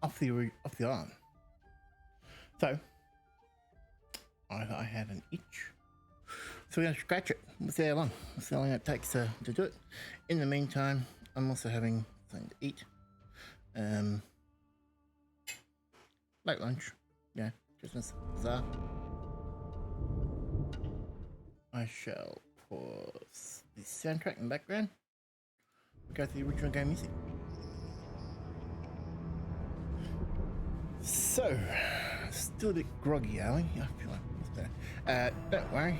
off the arm. So I thought I had an itch. So we're going to scratch it. We'll see how long. We'll see how long it takes to do it. In the meantime, I'm also having something to eat. Late lunch. Yeah, Christmas bazaar. I shall pause the soundtrack in the background. We'll go through the original game music. So, still a bit groggy, are we? I feel like it's better. Don't worry.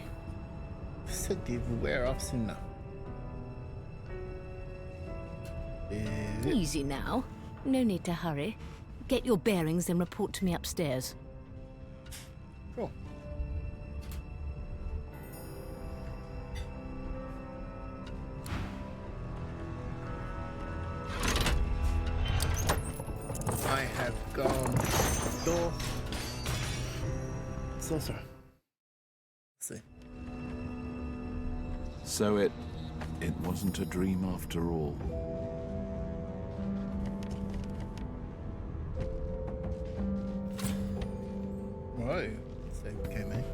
Sedative will wear off soon enough. Easy now. No need to hurry. Get your bearings and report to me upstairs. Cool. I have gone door. Sorcerer. Let's see. So it wasn't a dream after all. Whoa. So okay, mate.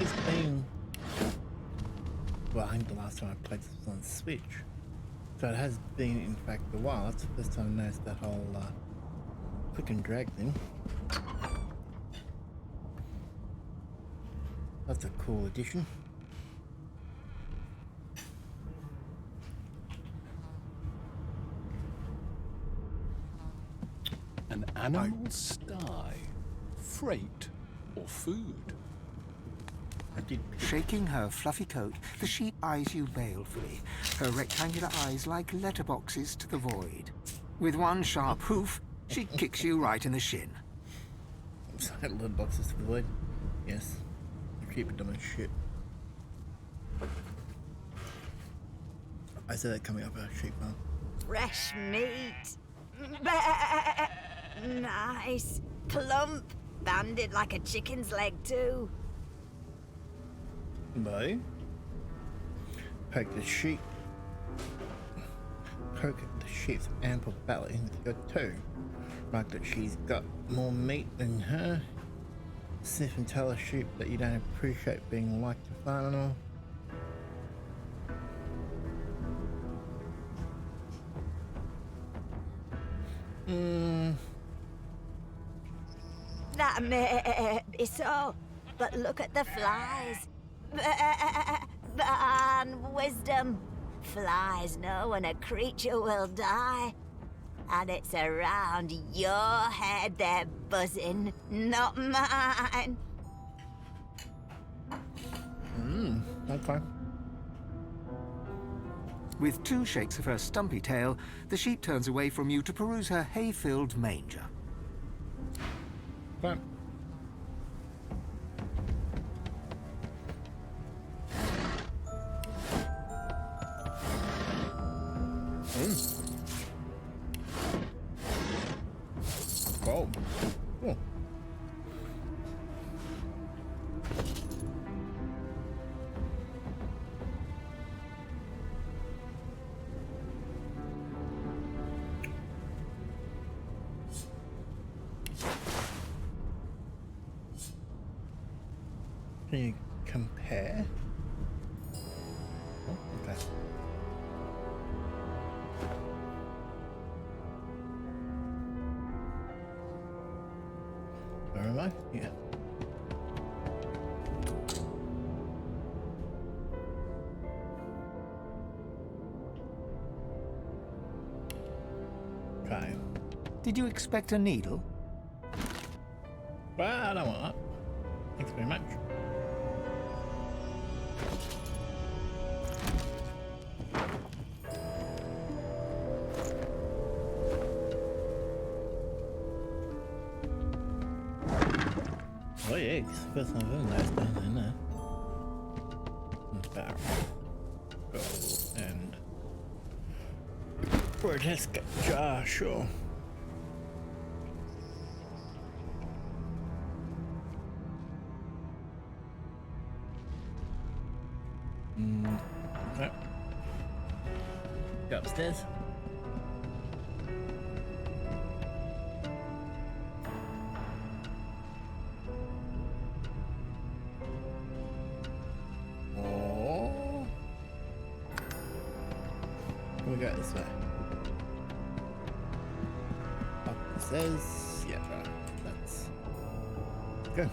It's been, well, I think the last time I played this was on Switch, so it has been in fact a while. That's the first time I noticed that whole click and drag thing. That's a cool addition. An animal sty, freight, or food? I did. Shaking her fluffy coat, the sheep eyes you balefully, her rectangular eyes like letterboxes to the void. With one sharp hoof, she kicks you right in the shin. Little boxes to the void. Yes. Keep it dumb as shit. I said that coming up a sheep farm. Fresh meat. Nice. Plump. Banded like a chicken's leg too. No. Poke the sheep. Poke the sheep's ample belly with your toe. Mark that she's got more meat than her. Sniff and tell a sheep that you don't appreciate being like a farm animal. That may be so, but look at the flies. And wisdom. Flies know when a creature will die. And it's around your head they're buzzing, not mine. Okay. With two shakes of her stumpy tail, the sheep turns away from you to peruse her hay-filled manger. Fine. Cool. Cool. Can you compare? Oh, okay. Where am I? Yeah. Okay. Did you expect a needle? Well, I don't want that. Thanks very much. Oh yeah, first time I've ever noticed down in there. And barrel. Gold and grotesque jar, sure. Okay. Go upstairs. Oh. Can we go this way? Up the stairs. Yeah, right. Let's go.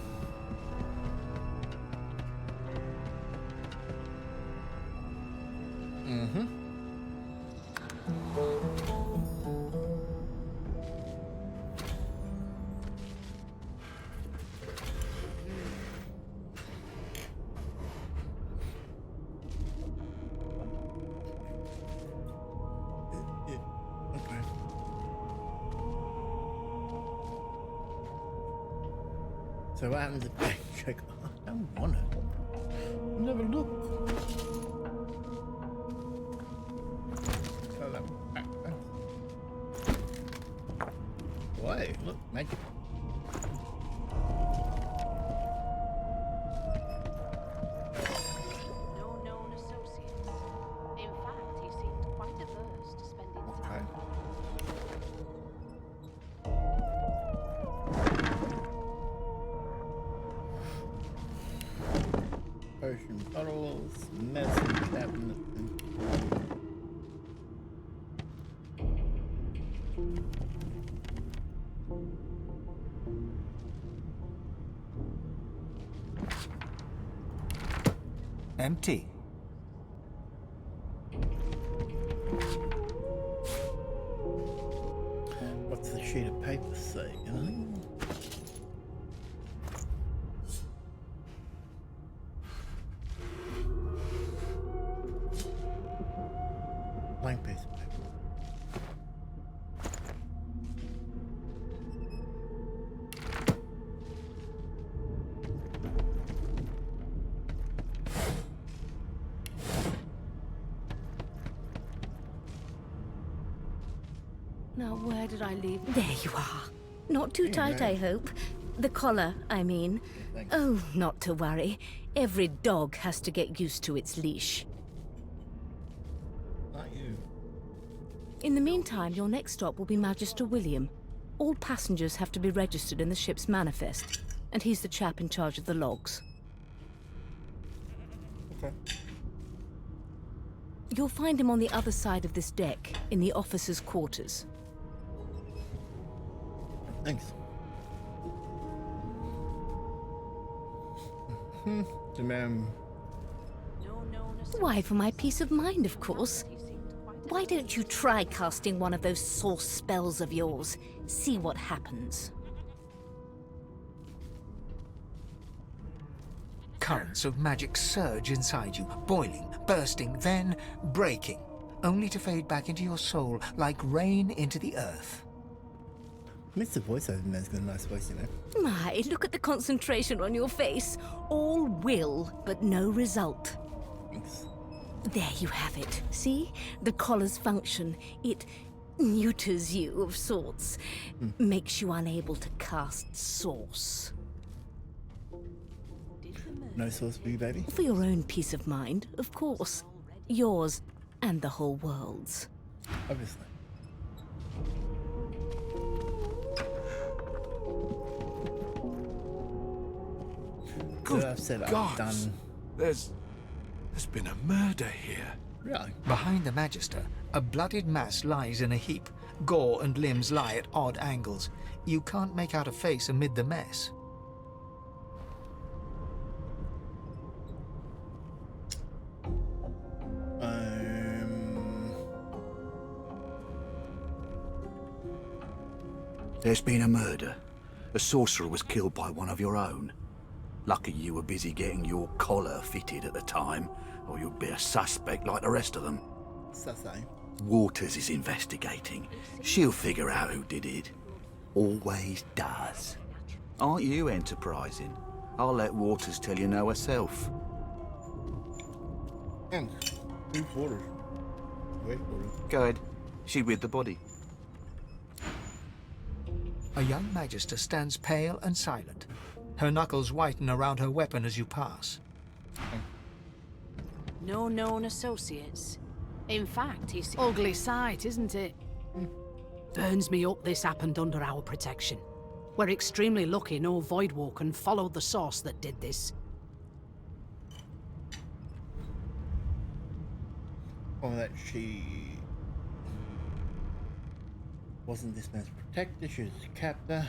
Mm-hmm. Okay. So what happens if I check? I don't want it. Never look. Why? Look, magic. No known associates. In fact, he seemed quite averse to spending time. Potion bottles, medicine cabinet. Empty. What's the sheet of paper say? You know? Blank piece of paper. Now, where did I leave? There you are. Not too There you tight, go. I hope. The collar, I mean. Thanks. Oh, not to worry. Every dog has to get used to its leash. Not you. In the meantime, your next stop will be Magister William. All passengers have to be registered in the ship's manifest, and he's the chap in charge of the logs. Okay. You'll find him on the other side of this deck, in the officers' quarters. Thanks. The man. No known associates. Why, for my peace of mind, of course. He seemed quite Why don't you try casting one of those source spells of yours? See what happens. Currents of magic surge inside you, boiling, bursting, then breaking, only to fade back into your soul like rain into the earth. Mr. Voiceover Man's got a nice voice, you know. My, look at the concentration on your face. All will, but no result. Thanks. There you have it. See? The collar's function. It neuters you of sorts. Makes you unable to cast source. No sauce for you, baby? For your own peace of mind, of course. Yours and the whole world's. Obviously. Good I've said I've gods. done. There's been a murder here. Really? Behind the Magister, a bloodied mass lies in a heap. Gore and limbs lie at odd angles. You can't make out a face amid the mess. There's been a murder. A sorcerer was killed by one of your own. Lucky you were busy getting your collar fitted at the time, or you'd be a suspect like the rest of them. Sassy. Waters is investigating. She'll figure out who did it. Always does. Aren't you enterprising? I'll let Waters tell you no herself. And 3/4. Wait for it. Go ahead. She with the body. A young magister stands pale and silent. Her knuckles whiten around her weapon as you pass. No known associates. In fact, he's Ugly sight, isn't it? Burns me up this happened under our protection. We're extremely lucky no Voidwalker followed the source that did this. Or that she wasn't this man's protector, she was his captor.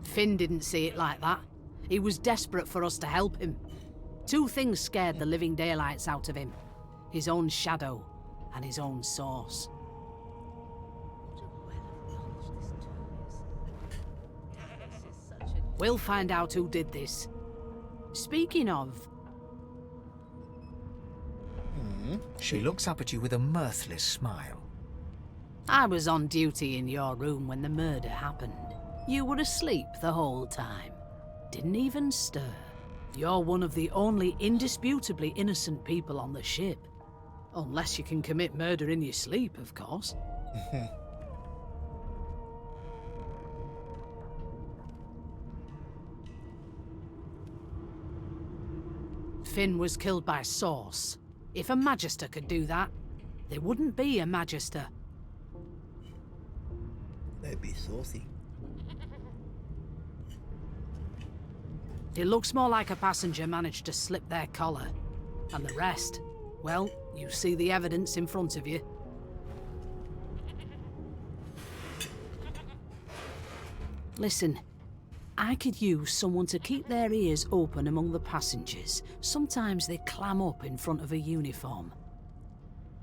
Finn didn't see it like that. He was desperate for us to help him. Two things scared the living daylights out of him. His own shadow and his own source. We'll find out who did this. Speaking of, She looks up at you with a mirthless smile. I was on duty in your room when the murder happened. You were asleep the whole time. Didn't even stir. You're one of the only indisputably innocent people on the ship. Unless you can commit murder in your sleep, of course. Finn was killed by Source. If a Magister could do that, there wouldn't be a Magister. They'd be saucy. It looks more like a passenger managed to slip their collar. And the rest, well, you see the evidence in front of you. Listen, I could use someone to keep their ears open among the passengers. Sometimes they clam up in front of a uniform.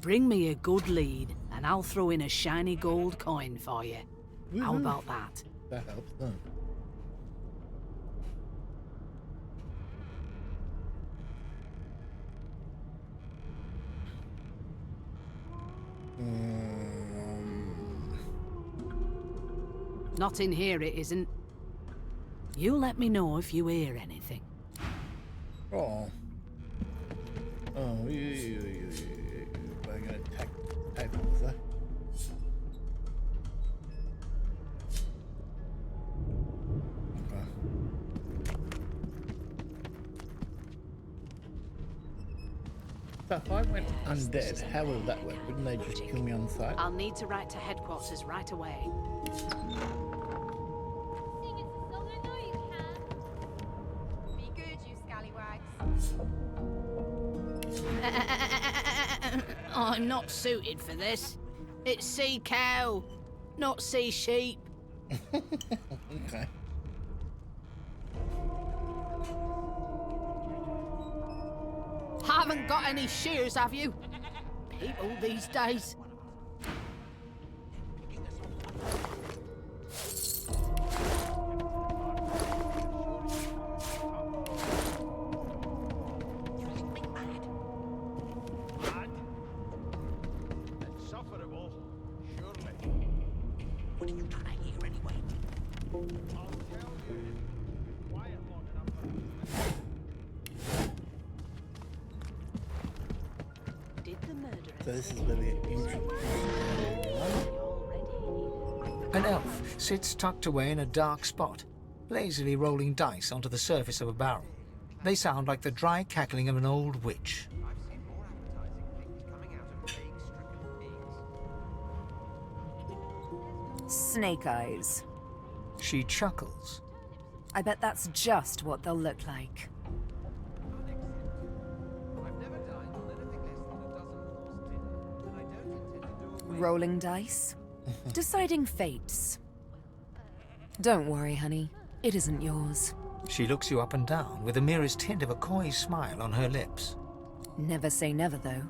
Bring me a good lead, and I'll throw in a shiny gold coin for you. How about that? That helps them. Not in here, it isn't. You let me know if you hear anything. Oh. Oh, we're gonna attack tables, huh? Okay. So if I went undead, how would that work? Wouldn't they just kill me on sight? I'll need to write to headquarters right away. Be good, you scallywags. I'm not suited for this. It's sea cow, not sea sheep. Okay. Haven't got any shears, have you? People these days. Insufferable, surely. What are you trying to hear anyway? I'll tell you. Quiet long enough. did the murderer. So this is where we introduce An elf sits tucked away in a dark spot, lazily rolling dice onto the surface of a barrel. They sound like the dry cackling of an old witch. I've seen more appetizing things coming out of plague-stricken pigs. Snake eyes. She chuckles. I bet that's just what they'll look like. I've never dined on anything less than a dozen horse dinners, and I don't intend to do away. Rolling dice. Deciding fates. Don't worry, honey. It isn't yours. She looks you up and down with the merest hint of a coy smile on her lips. Never say never, though.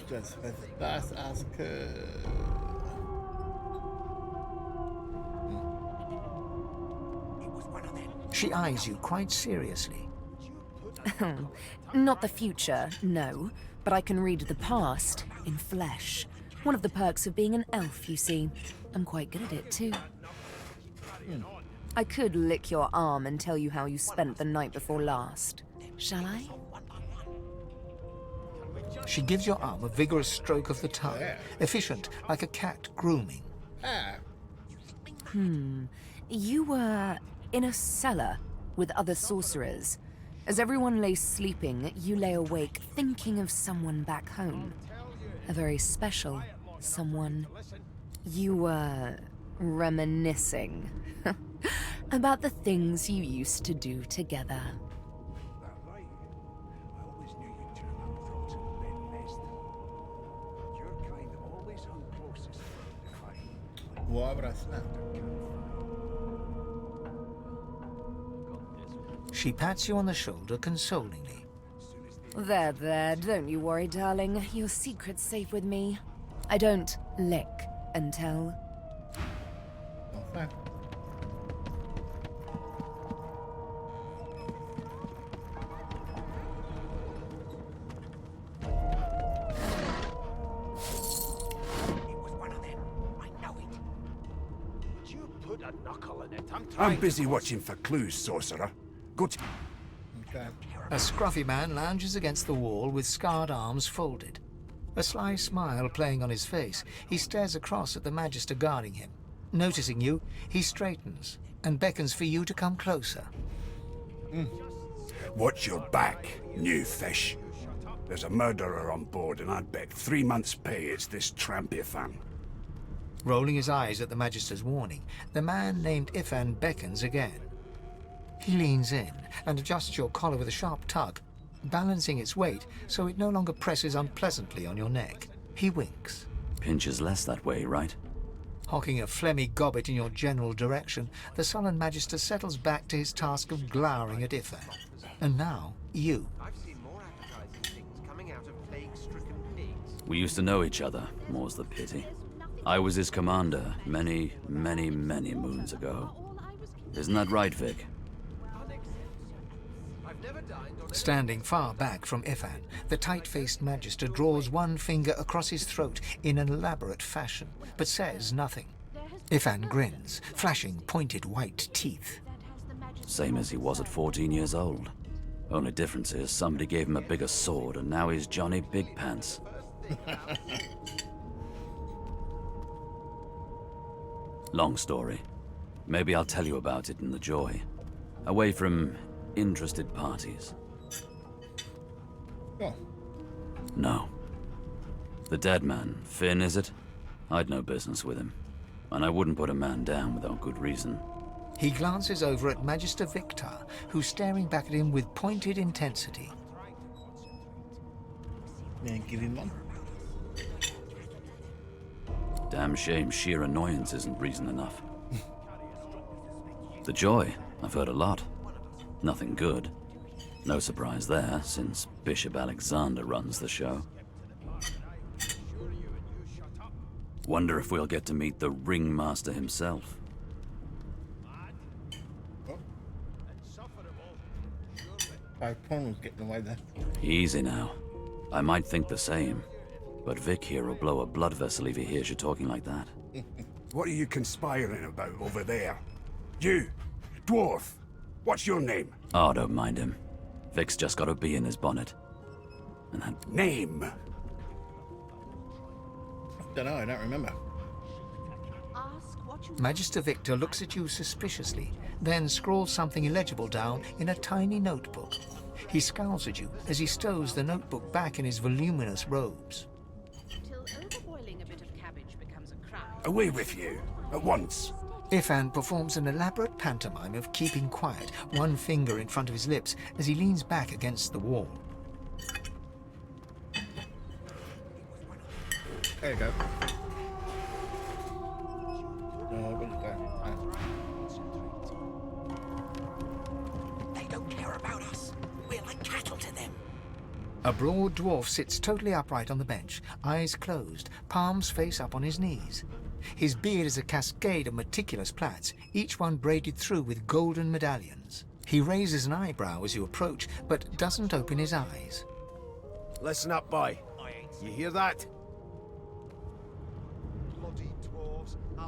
just let's ask her. She eyes you quite seriously. Not the future, no. But I can read the past in flesh. One of the perks of being an elf, you see. I'm quite good at it, too. I could lick your arm and tell you how you spent the night before last. Shall I? She gives your arm a vigorous stroke of the tongue, efficient like a cat grooming. You were in a cellar with other sorcerers. As everyone lay sleeping, you lay awake thinking of someone back home. A very special someone. You were reminiscing about the things you used to do together. She pats you on the shoulder consolingly. There, don't you worry, darling. Your secret's safe with me. I don't lick and tell. Okay. I'm busy watching for clues, sorcerer. Good. Okay. A scruffy man lounges against the wall with scarred arms folded. A sly smile playing on his face, he stares across at the Magister guarding him. Noticing you, he straightens and beckons for you to come closer. Watch your back, new fish. There's a murderer on board, and I'd bet 3 months' pay it's this tramp Ifan. Rolling his eyes at the Magister's warning, the man named Ifan beckons again. He leans in and adjusts your collar with a sharp tug, balancing its weight so it no longer presses unpleasantly on your neck. He winks. Pinches less that way, right? Hocking a phlegmy gobbet in your general direction, the sullen Magister settles back to his task of glowering at Ifan. And now, you. I've seen more appetizing things coming out of plague-stricken pigs. We used to know each other, more's the pity. I was his commander many, many, many moons ago. Isn't that right, Vic? Standing far back from Ifan, the tight-faced Magister draws one finger across his throat in an elaborate fashion, but says nothing. Ifan grins, flashing pointed white teeth. Same as he was at 14 years old. Only difference is somebody gave him a bigger sword and now he's Johnny Big Pants. Long story. Maybe I'll tell you about it in the Joy. Away from interested parties. Oh. No. The dead man, Finn, is it? I'd no business with him. And I wouldn't put a man down without good reason. He glances over at Magister Victor, who's staring back at him with pointed intensity. Yeah, give him one. Damn shame sheer annoyance isn't reason enough. The Joy, I've heard a lot. Nothing good. No surprise there, since Bishop Alexander runs the show. Wonder if we'll get to meet the Ringmaster himself. Porn was getting away there. Easy now. I might think the same, but Vic here will blow a blood vessel if he hears you talking like that. What are you conspiring about over there? You, dwarf, what's your name? Oh, don't mind him. Vic's just got a bee in his bonnet. And that... Name? Don't know, I don't remember. Magister Victor looks at you suspiciously, then scrawls something illegible down in a tiny notebook. He scowls at you as he stows the notebook back in his voluminous robes. Till overboiling a bit of cabbage becomes a crime. Away with you, at once. Ifan performs an elaborate pantomime of keeping quiet, one finger in front of his lips as he leans back against the wall. There you go. Oh, where'd it go? They don't care about us. We're like cattle to them. A broad dwarf sits totally upright on the bench, eyes closed, palms face up on his knees. His beard is a cascade of meticulous plaits, each one braided through with golden medallions. He raises an eyebrow as you approach, but doesn't open his eyes. Listen up, boy. You hear that?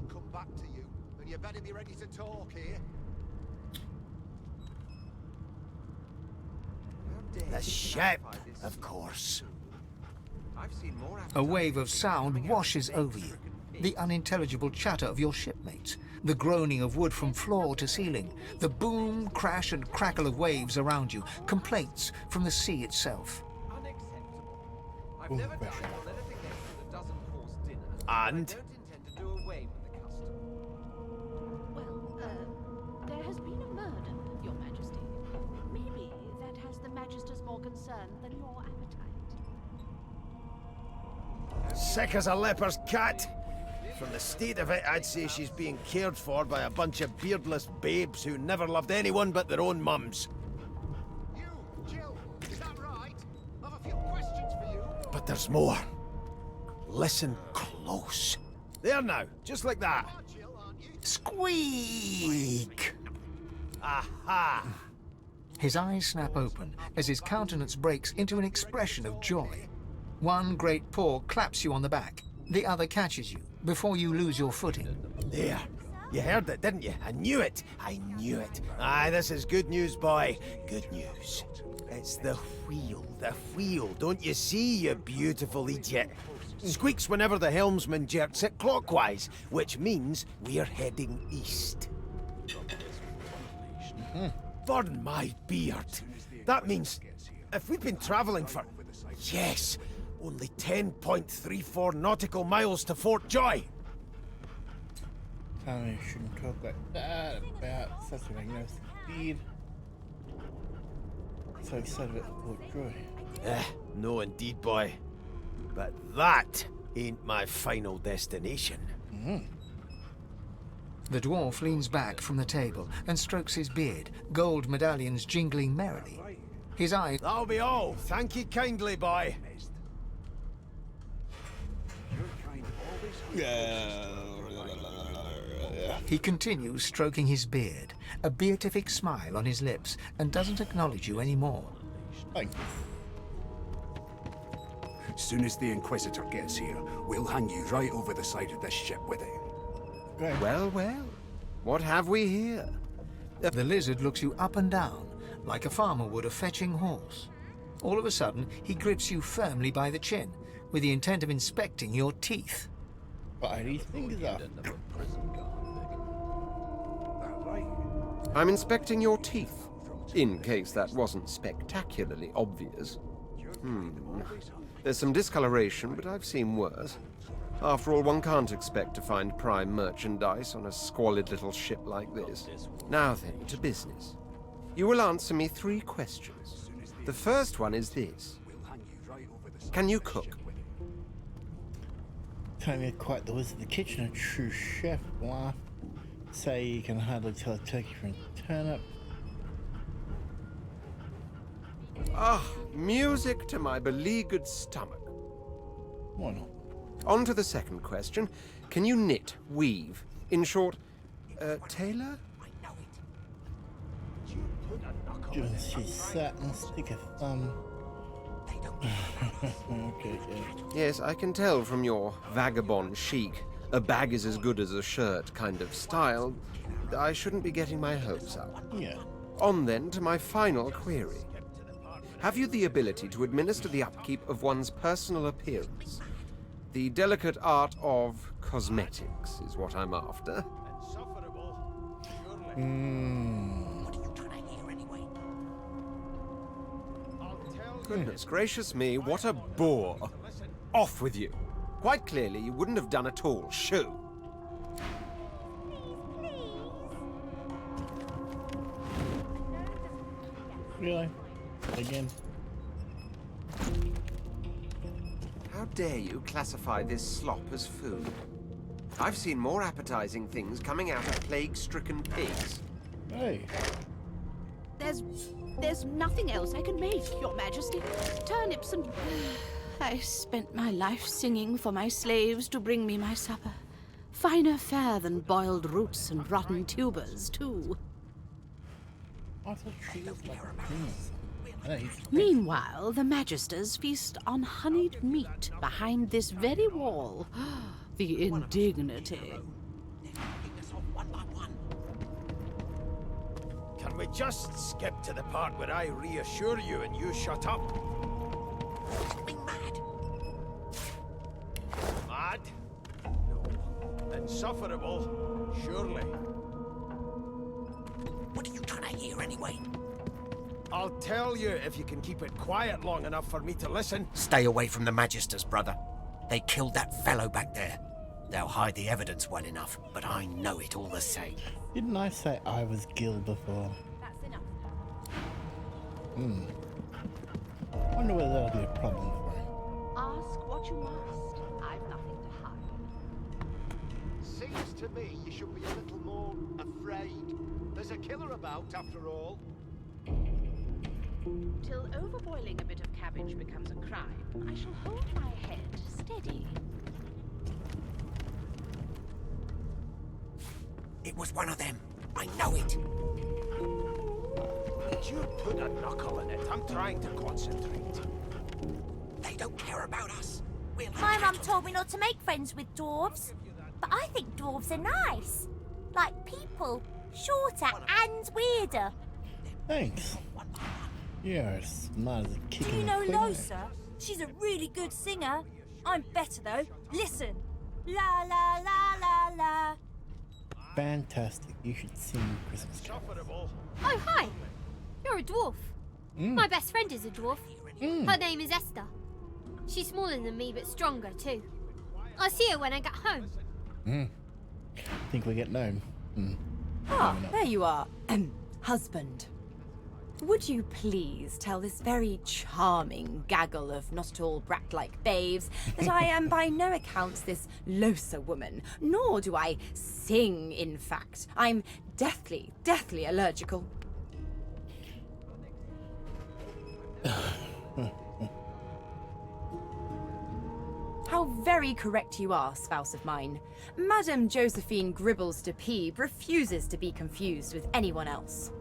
I'll come back to you, and you better be ready to talk here. The ship, of course. A wave of sound washes over you. The unintelligible chatter of your shipmates, the groaning of wood from floor to ceiling, the boom, crash and crackle of waves around you, complaints from the sea itself. I've never dined on anything less than a dozen course dinner. And? I don't intend to do away with the custom. Well, there has been a murder, Your Majesty. Maybe that has the Magisters more concerned than your appetite. Sick as a leper's cat. From the state of it, I'd say she's being cared for by a bunch of beardless babes who never loved anyone but their own mums. You, Jill, is that right? I've a few questions for you. But there's more. Listen close. There now, just like that. Squeak! Aha! His eyes snap open as his countenance breaks into an expression of joy. One great paw claps you on the back. The other catches you before you lose your footing. There. You heard it, didn't you? I knew it. I knew it. Aye, this is good news, boy. Good news. It's the wheel. The wheel. Don't you see, you beautiful idiot? Squeaks whenever the helmsman jerks it clockwise, which means we're heading east. Burn my beard. That means if we've been travelling for, yes, only 10.34 nautical miles to Fort Joy. I shouldn't talk like that about such a magnificent speed. So excited about Fort Joy. No indeed, boy. But that ain't my final destination. The dwarf leans back from the table and strokes his beard, gold medallions jingling merrily. His eyes... That'll be all. Thank you kindly, boy. He continues stroking his beard, a beatific smile on his lips, and doesn't acknowledge you anymore. Thank you. As soon as the Inquisitor gets here, we'll hang you right over the side of this ship with it. Great. Well, well. What have we here? The lizard looks you up and down, like a farmer would a fetching horse. All of a sudden, he grips you firmly by the chin, with the intent of inspecting your teeth. But these things are... I'm inspecting your teeth, in case that wasn't spectacularly obvious. There's some discoloration, but I've seen worse. After all, one can't expect to find prime merchandise on a squalid little ship like this. Now then, to business. You will answer me 3 questions. The first one is this. Can you cook? Telling me quite the wizard of the kitchen, a true chef. Laugh. Say you can hardly tell a turkey from a turnip. Ah, music to my beleaguered stomach. Why not? On to the second question. Can you knit, weave? In short, tailor? Just she sat and stick a thumb. Okay, yeah. Yes, I can tell from your vagabond chic, a bag is as good as a shirt kind of style. I shouldn't be getting my hopes up. Yeah. On then to my final query. Have you the ability to administer the upkeep of one's personal appearance? The delicate art of cosmetics is what I'm after. Goodness gracious me, what a bore. Off with you. Quite clearly, you wouldn't have done at all. Shoo. Really? Again? How dare you classify this slop as food? I've seen more appetizing things coming out of plague-stricken pigs. Hey. There's nothing else I can make, Your Majesty. Turnips and... I spent my life singing for my slaves to bring me my supper. Finer fare than boiled roots and rotten tubers, too. I thought she was like a queen. Meanwhile, the Magisters feast on honeyed meat behind this very wall. The indignity. Can we just skip to the part where I reassure you and you shut up? Mad? Mad? No. Insufferable? Surely. What are you trying to hear anyway? I'll tell you if you can keep it quiet long enough for me to listen. Stay away from the Magisters, brother. They killed that fellow back there. They'll hide the evidence well enough, but I know it all the same. Didn't I say I was Gil before? That's enough. Wonder whether that'll be a problem for him. Ask what you must. I've nothing to hide. Seems to me you should be a little more afraid. There's a killer about, after all. Till overboiling a bit of cabbage becomes a crime, I shall hold my head steady. It was one of them. I know it. Would you put a knuckle in it? I'm trying to concentrate. They don't care about us. My mum told me not to make friends with dwarves. But I think dwarves are nice. Like people. Shorter and weirder. Thanks. You're as smart as a kid. Do you know Losa? She's a really good singer. I'm better though. Listen. La la la la la. Fantastic. You should sing Christmas carols. Oh, hi. You're a dwarf. My best friend is a dwarf. Her name is Esther. She's smaller than me, but stronger too. I'll see her when I get home. Think we get known. Ah, there you are. Husband. Would you please tell this very charming gaggle of not-at-all brat-like babes that I am by no accounts this Losa woman, nor do I sing, in fact. I'm deathly, deathly allergical. How very correct you are, spouse of mine. Madame Josephine Gribbles de Peeb refuses to be confused with anyone else.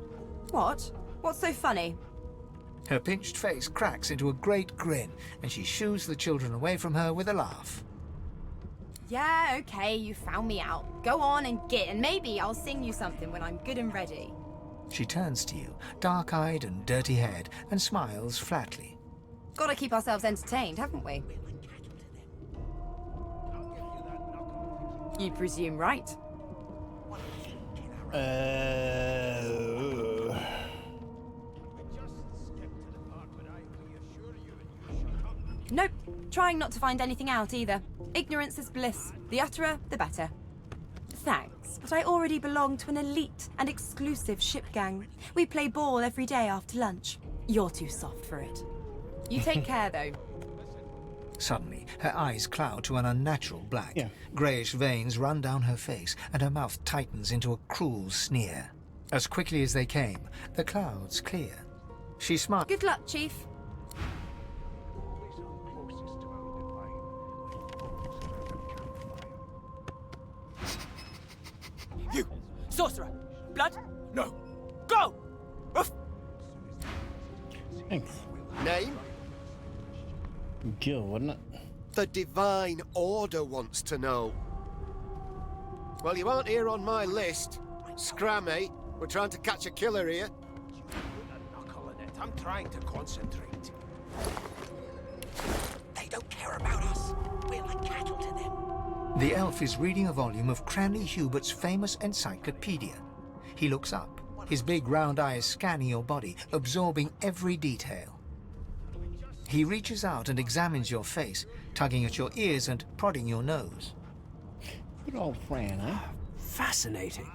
What? What's so funny? Her pinched face cracks into a great grin, and she shoos the children away from her with a laugh. Yeah, okay, you found me out. Go on and git, and maybe I'll sing you something when I'm good and ready. She turns to you, dark-eyed and dirty-haired, and smiles flatly. Gotta keep ourselves entertained, haven't we? You presume right. Nope. Trying not to find anything out either. Ignorance is bliss. The utterer, the better. Thanks, but I already belong to an elite and exclusive ship gang. We play ball every day after lunch. You're too soft for it. You take care, though. Suddenly, her eyes cloud to an unnatural black. Greyish veins run down her face, and her mouth tightens into a cruel sneer. As quickly as they came, the clouds clear. She smiles. Good luck, Chief. You! Sorcerer! Blood? No! Go! Oof. Thanks. Name? Gil, wasn't it? The Divine Order wants to know. Well, you aren't here on my list. Scrammy, we're trying to catch a killer here. Put a knuckle in it. I'm trying to concentrate. They don't care about us. We're like cattle to them. The elf is reading a volume of Cranley Hubert's famous encyclopedia. He looks up, his big round eyes scanning your body, absorbing every detail. He reaches out and examines your face, tugging at your ears and prodding your nose. Good old Fran, eh? Fascinating.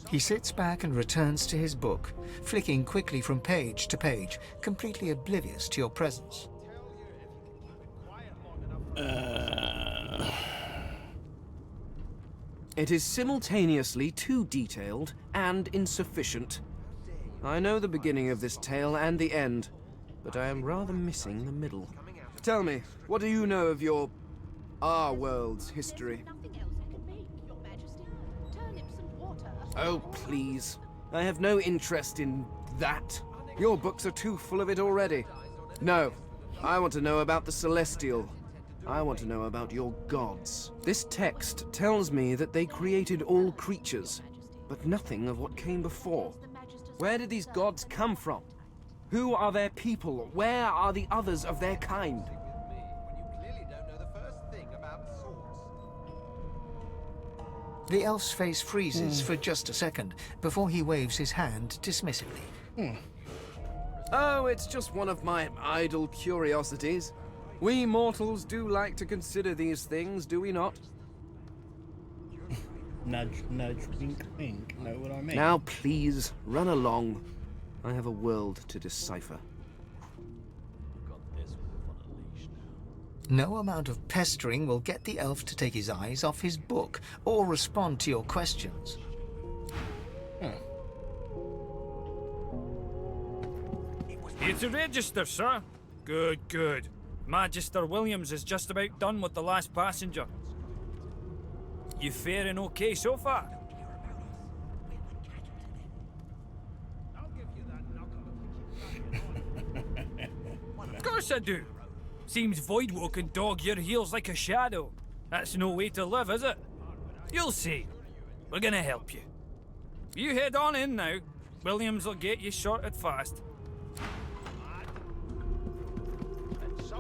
He sits back and returns to his book, flicking quickly from page to page, completely oblivious to your presence. It is simultaneously too detailed and insufficient. I know the beginning of this tale and the end, but I am rather missing the middle. Tell me, what do you know of our world's history? Oh, please. I have no interest in that. Your books are too full of it already. No, I want to know about the Celestial. I want to know about your gods. This text tells me that they created all creatures, but nothing of what came before. Where did these gods come from? Who are their people? Where are the others of their kind? The elf's face freezes for just a second before he waves his hand dismissively. Oh, it's just one of my idle curiosities. We mortals do like to consider these things, do we not? Nudge, nudge, wink, wink. Know what I mean? Now, please, run along. I have a world to decipher. No amount of pestering will get the elf to take his eyes off his book or respond to your questions. It's a register, sir. Good, good. Magister Williams is just about done with the last passenger. You faring okay so far? Of course I do. Seems Voidwoe can dog your heels like a shadow. That's no way to live, is it? You'll see. We're gonna help you. You head on in now. Williams will get you sorted fast.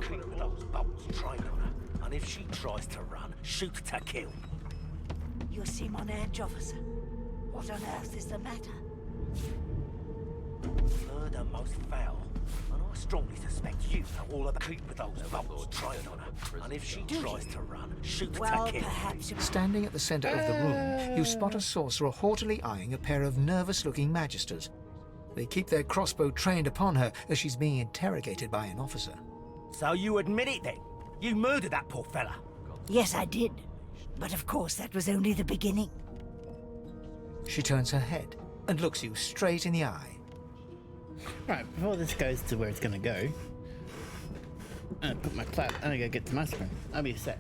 Keep those bolts trained on her, and if she tries to run, shoot to kill. You seem on edge, officer. What on earth is the matter? Murder most foul, and I strongly suspect you know all about keep those bolts trained on her, and if she tries to run, shoot to kill. Perhaps Standing at the center of the room, you spot a sorcerer haughtily eyeing a pair of nervous-looking magisters. They keep their crossbow trained upon her as she's being interrogated by an officer. So you admit it then? You murdered that poor fella? Yes, I did. But of course, that was only the beginning. She turns her head and looks you straight in the eye. Right, before this goes to where it's gonna go, I'm gonna put my clap and I gotta get to my screen. I'll be set.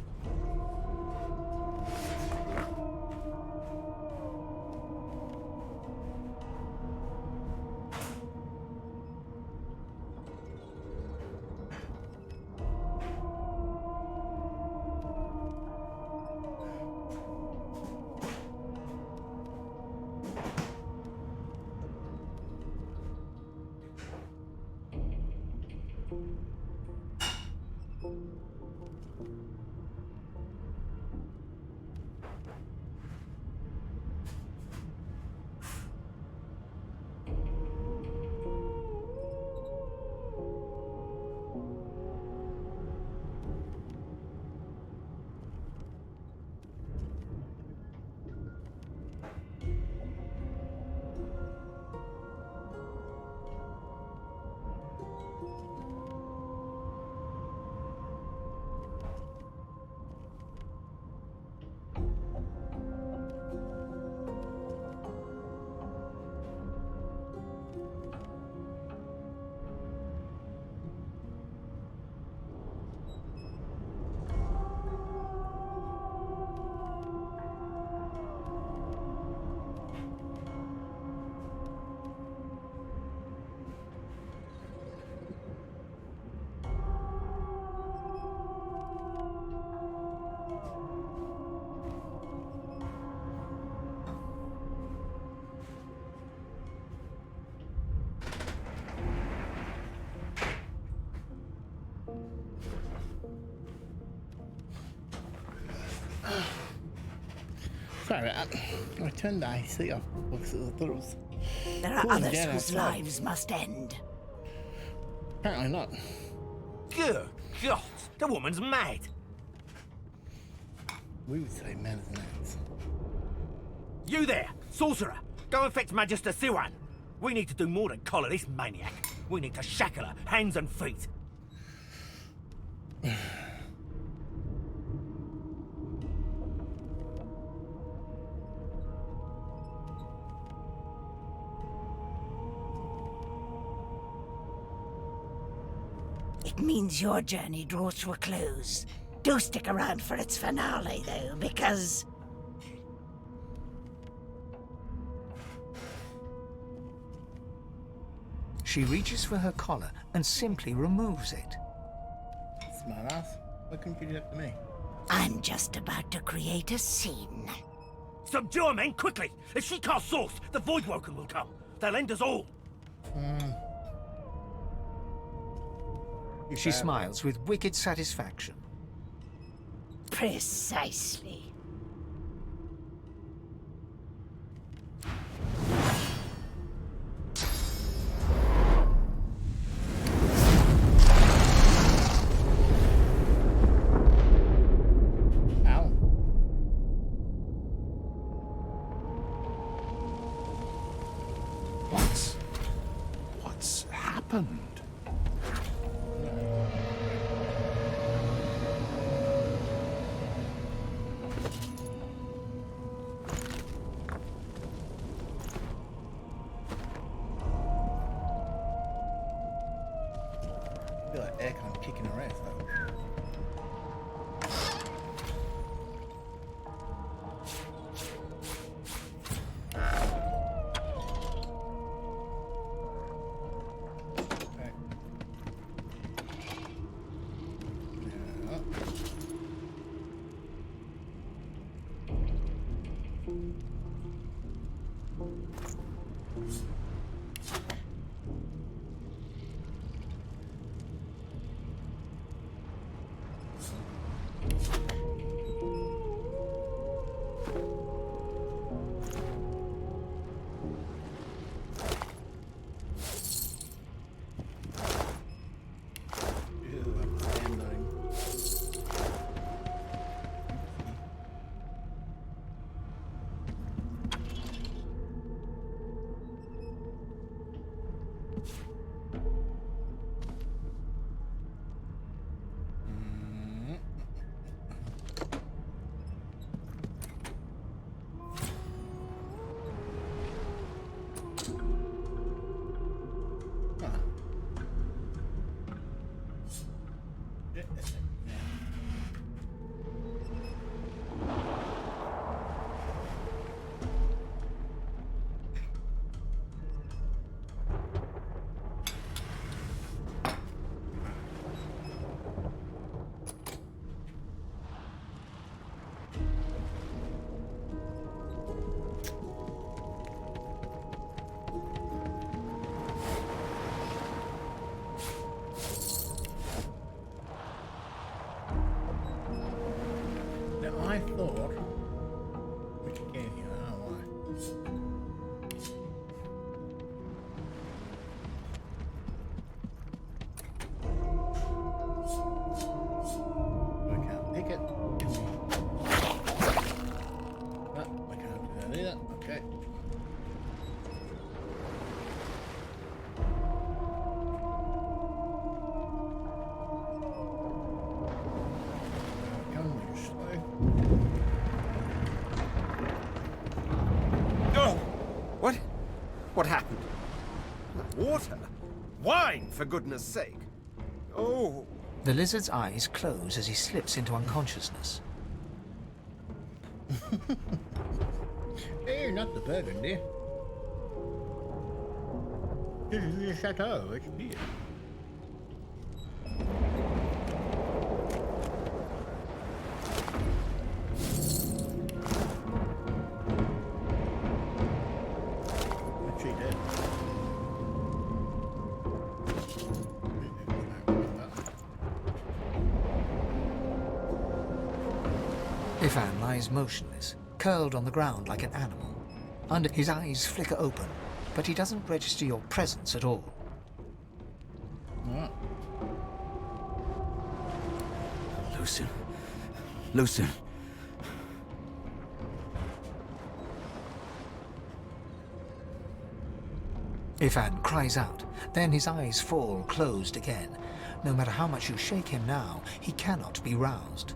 Sorry, I turned the AC off because I thought it was. There are cooling others down whose outside. lives must end. Apparently not. Good God, the woman's mad. We would say man as an axe. You there, sorcerer! Go and fetch Magister Siwan. We need to do more than collar this maniac. We need to shackle her, hands and feet. It means your journey draws to a close. Do stick around for its finale, though, because... She reaches for her collar and simply removes it. Smart ass. Why couldn't you do that to me? I'm just about to create a scene. Subdue her, men, quickly! If she casts source, the Voidwoken will come. They'll end us all. She smiles with wicked satisfaction. Precisely. Ow. What's happened? I feel like aircon kicking her ass though. I thought, which again, you know why. We can't pick it. No, we can't do that either. Okay. Come, you're slow. What happened? Water? Wine, for goodness sake. Oh. The lizard's eyes close as he slips into unconsciousness. Hey, not the burgundy. This is the chateau, it's beer. Ifan lies motionless, curled on the ground like an animal. Under his eyes flicker open, but he doesn't register your presence at all. What? Lucien. Lucien. Ifan cries out, then his eyes fall closed again. No matter how much you shake him now, he cannot be roused.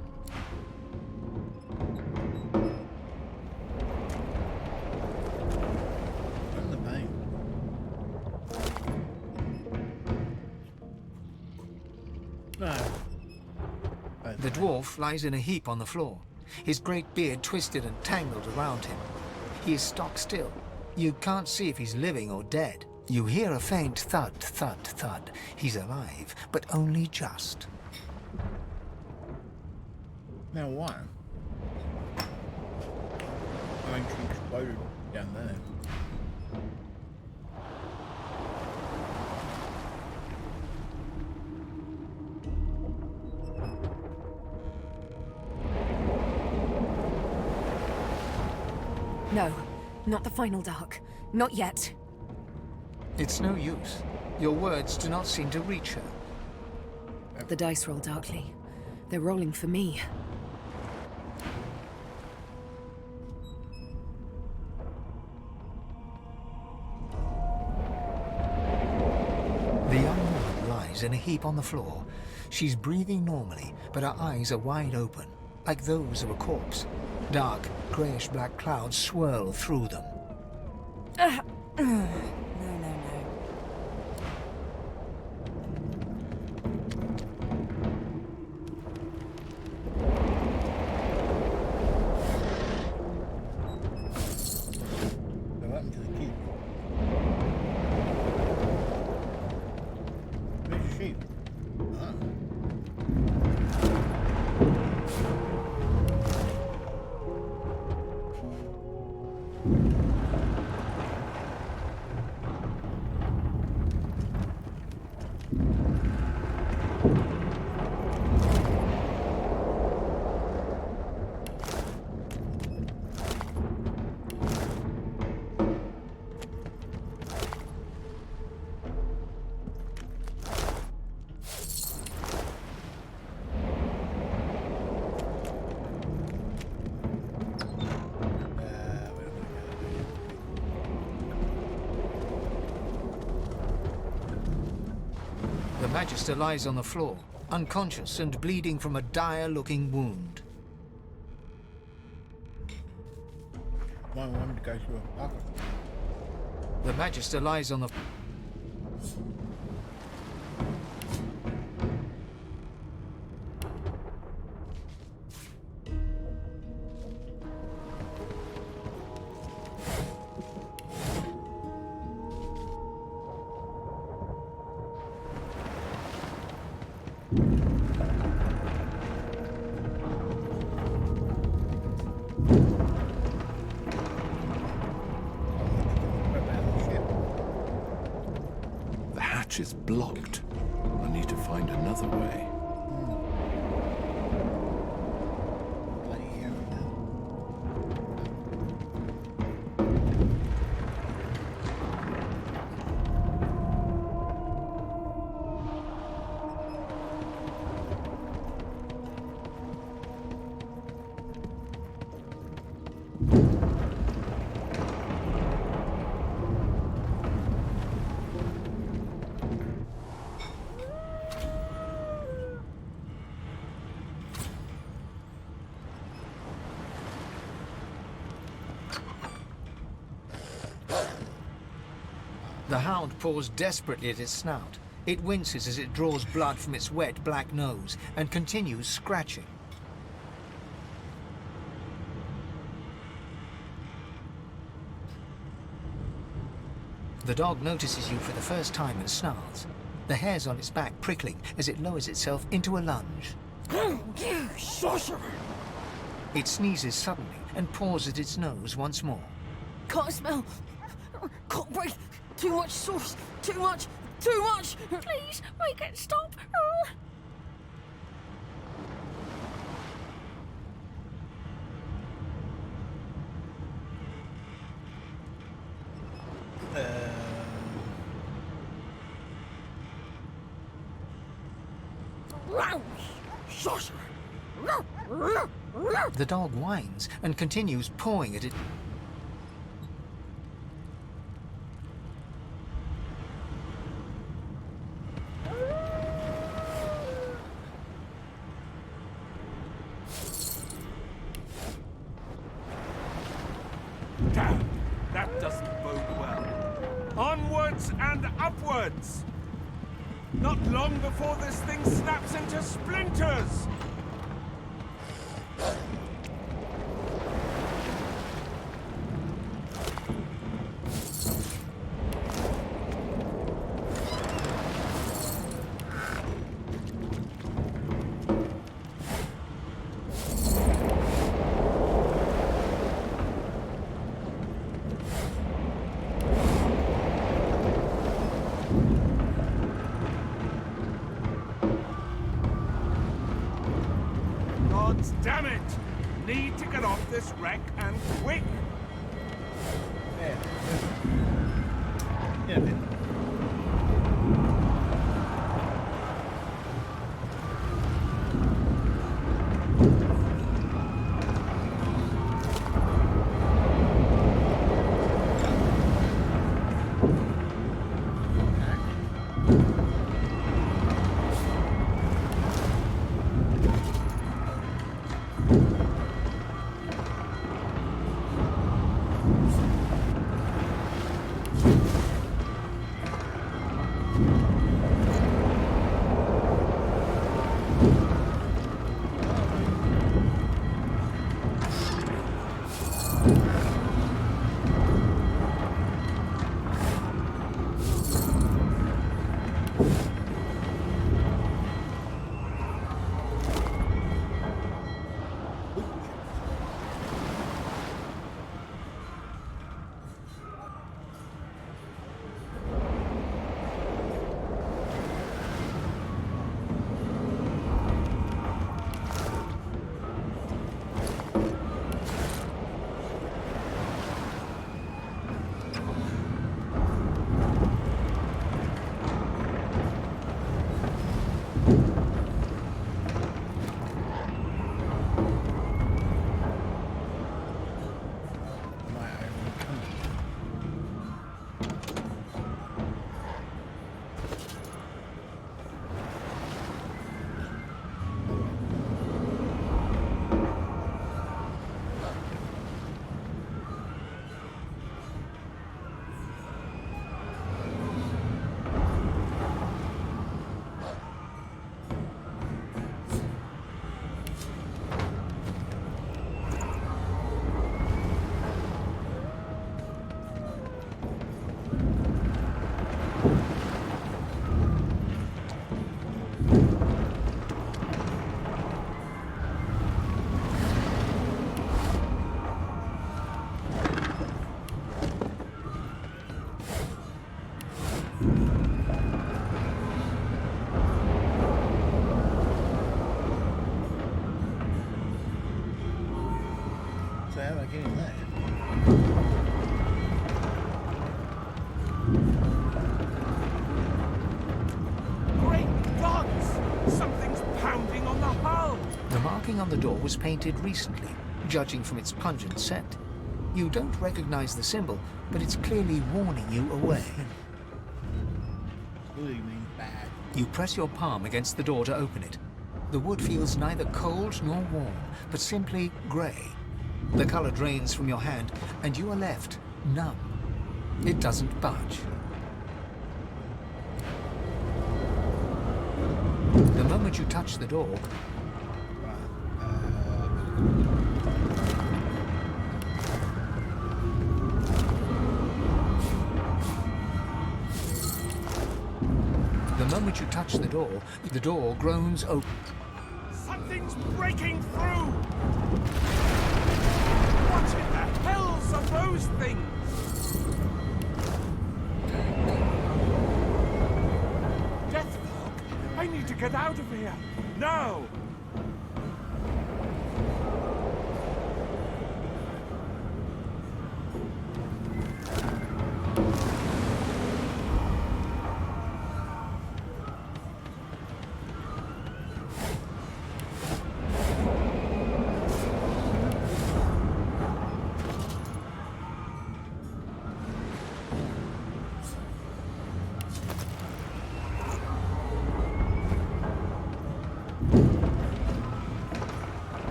The dwarf lies in a heap on the floor, his great beard twisted and tangled around him. He is stock still. You can't see if he's living or dead. You hear a faint thud, thud, thud. He's alive, but only just. Now why? I mean, she exploded down there. No, not the final dark. Not yet. It's no use. Your words do not seem to reach her. The dice roll darkly. They're rolling for me. The young woman lies in a heap on the floor. She's breathing normally, but her eyes are wide open, like those of a corpse. Dark, greyish-black clouds swirl through them. No. What happened to the kid? Where's the sheep? Ah. The Magister lies on the floor, unconscious and bleeding from a dire-looking wound. I wanted to go through a pocket. The Magister lies on the... The hatch is blocked. I need to find another way. The hound paws desperately at its snout. It winces as it draws blood from its wet black nose and continues scratching. The dog notices you for the first time and snarls, the hairs on its back prickling as it lowers itself into a lunge. It sneezes suddenly and paws at its nose once more. Can't smell. Can't breathe. Too much sauce. Too much. Too much. Please, make it stop. The dog whines and continues pawing at it. Damn, that doesn't bode well. Onwards and upwards! Not long before this thing snaps into splinters! need to get off this wreck and quick. Yeah. So how do I get in there? Great gods! Something's pounding on the hull! The marking on the door was painted recently, judging from its pungent scent. You don't recognize the symbol, but it's clearly warning you away. Clearly means bad. You press your palm against the door to open it. The wood feels neither cold nor warm, but simply grey. The color drains from your hand, and you are left numb. It doesn't budge. The moment you touch the door, the door groans open. Something's breaking through! What in the hells are those things? Deathlock? I need to get out of here! Now!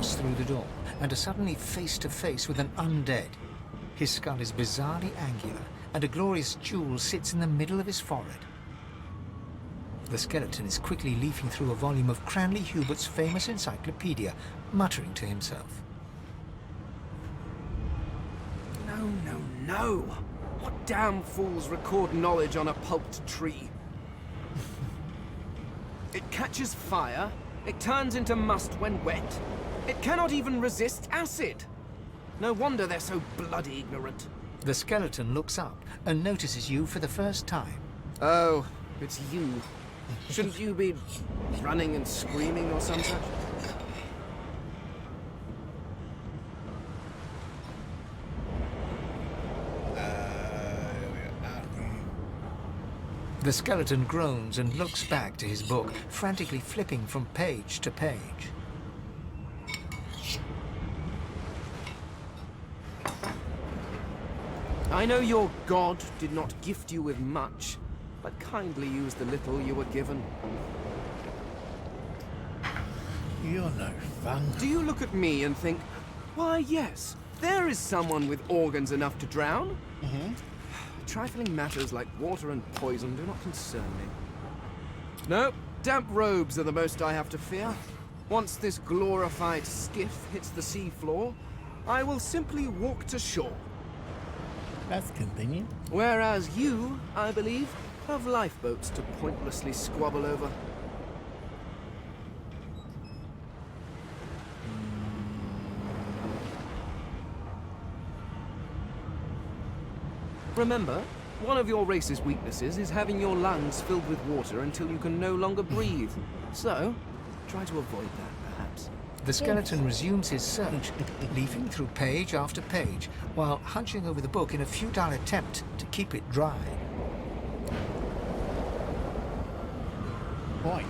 Through the door and are suddenly face to face with an undead. His skull is bizarrely angular, and a glorious jewel sits in the middle of his forehead. The skeleton is quickly leafing through a volume of Cranley Hubert's famous encyclopedia, muttering to himself. No. What damn fools record knowledge on a pulped tree? It catches fire, it turns into must when wet, it cannot even resist acid. No wonder they're so bloody ignorant. The skeleton looks up and notices you for the first time. Oh, it's you. Shouldn't you be running and screaming or some such? The skeleton groans and looks back to his book, frantically flipping from page to page. I know your god did not gift you with much, but kindly use the little you were given. You're no fun. Do you look at me and think, why yes, there is someone with organs enough to drown? Trifling matters like water and poison do not concern me. No, damp robes are the most I have to fear. Once this glorified skiff hits the sea floor, I will simply walk to shore. That's convenient. Whereas you, I believe, have lifeboats to pointlessly squabble over. Remember, one of your race's weaknesses is having your lungs filled with water until you can no longer breathe. So, try to avoid that, perhaps. The skeleton resumes his search, leafing through page after page, while hunching over the book in a futile attempt to keep it dry. Right.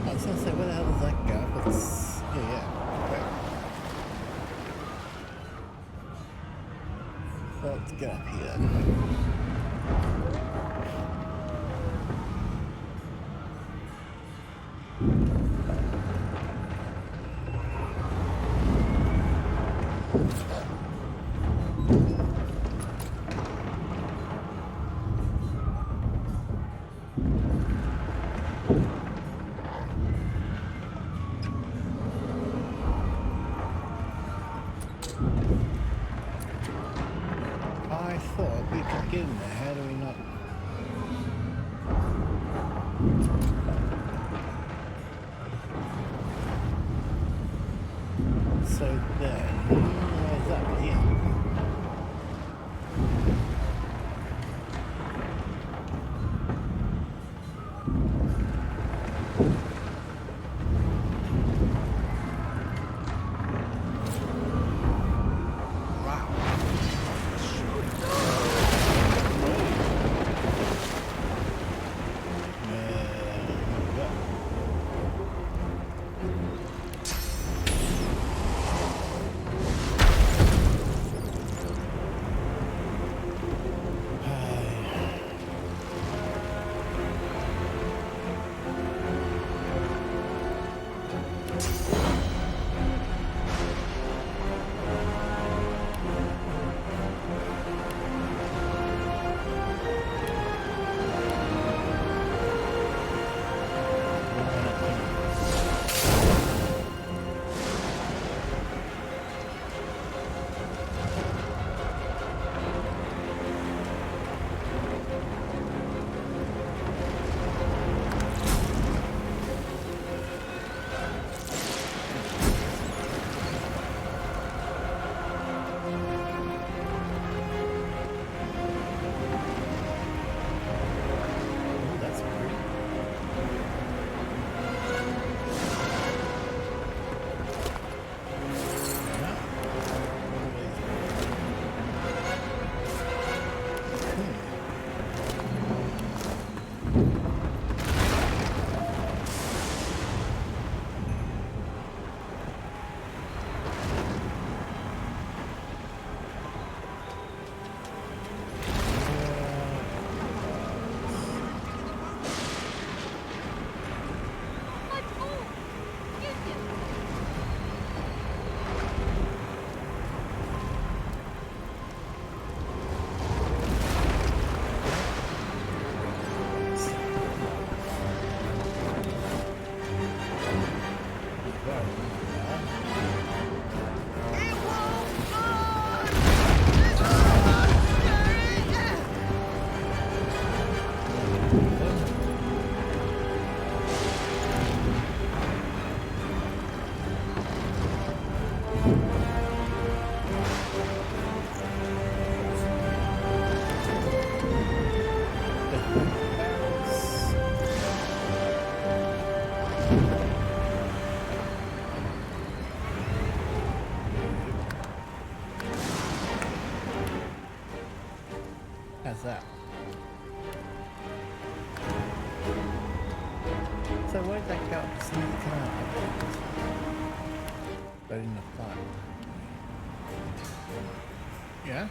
I was going to say, where the hell does that go? But it's... yeah. Well, let's get up here. I thought we could get in there. How do we not? So then, where's that here? How's that? So where'd that go? Sneak out. But in the plot. Yeah?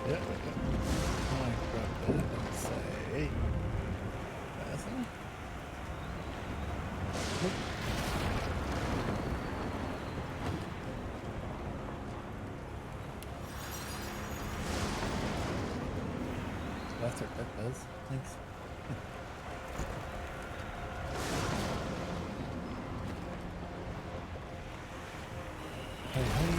There we go. Yeah, I grab that and say, that's it. That's what that does. Thanks. Hey, hey.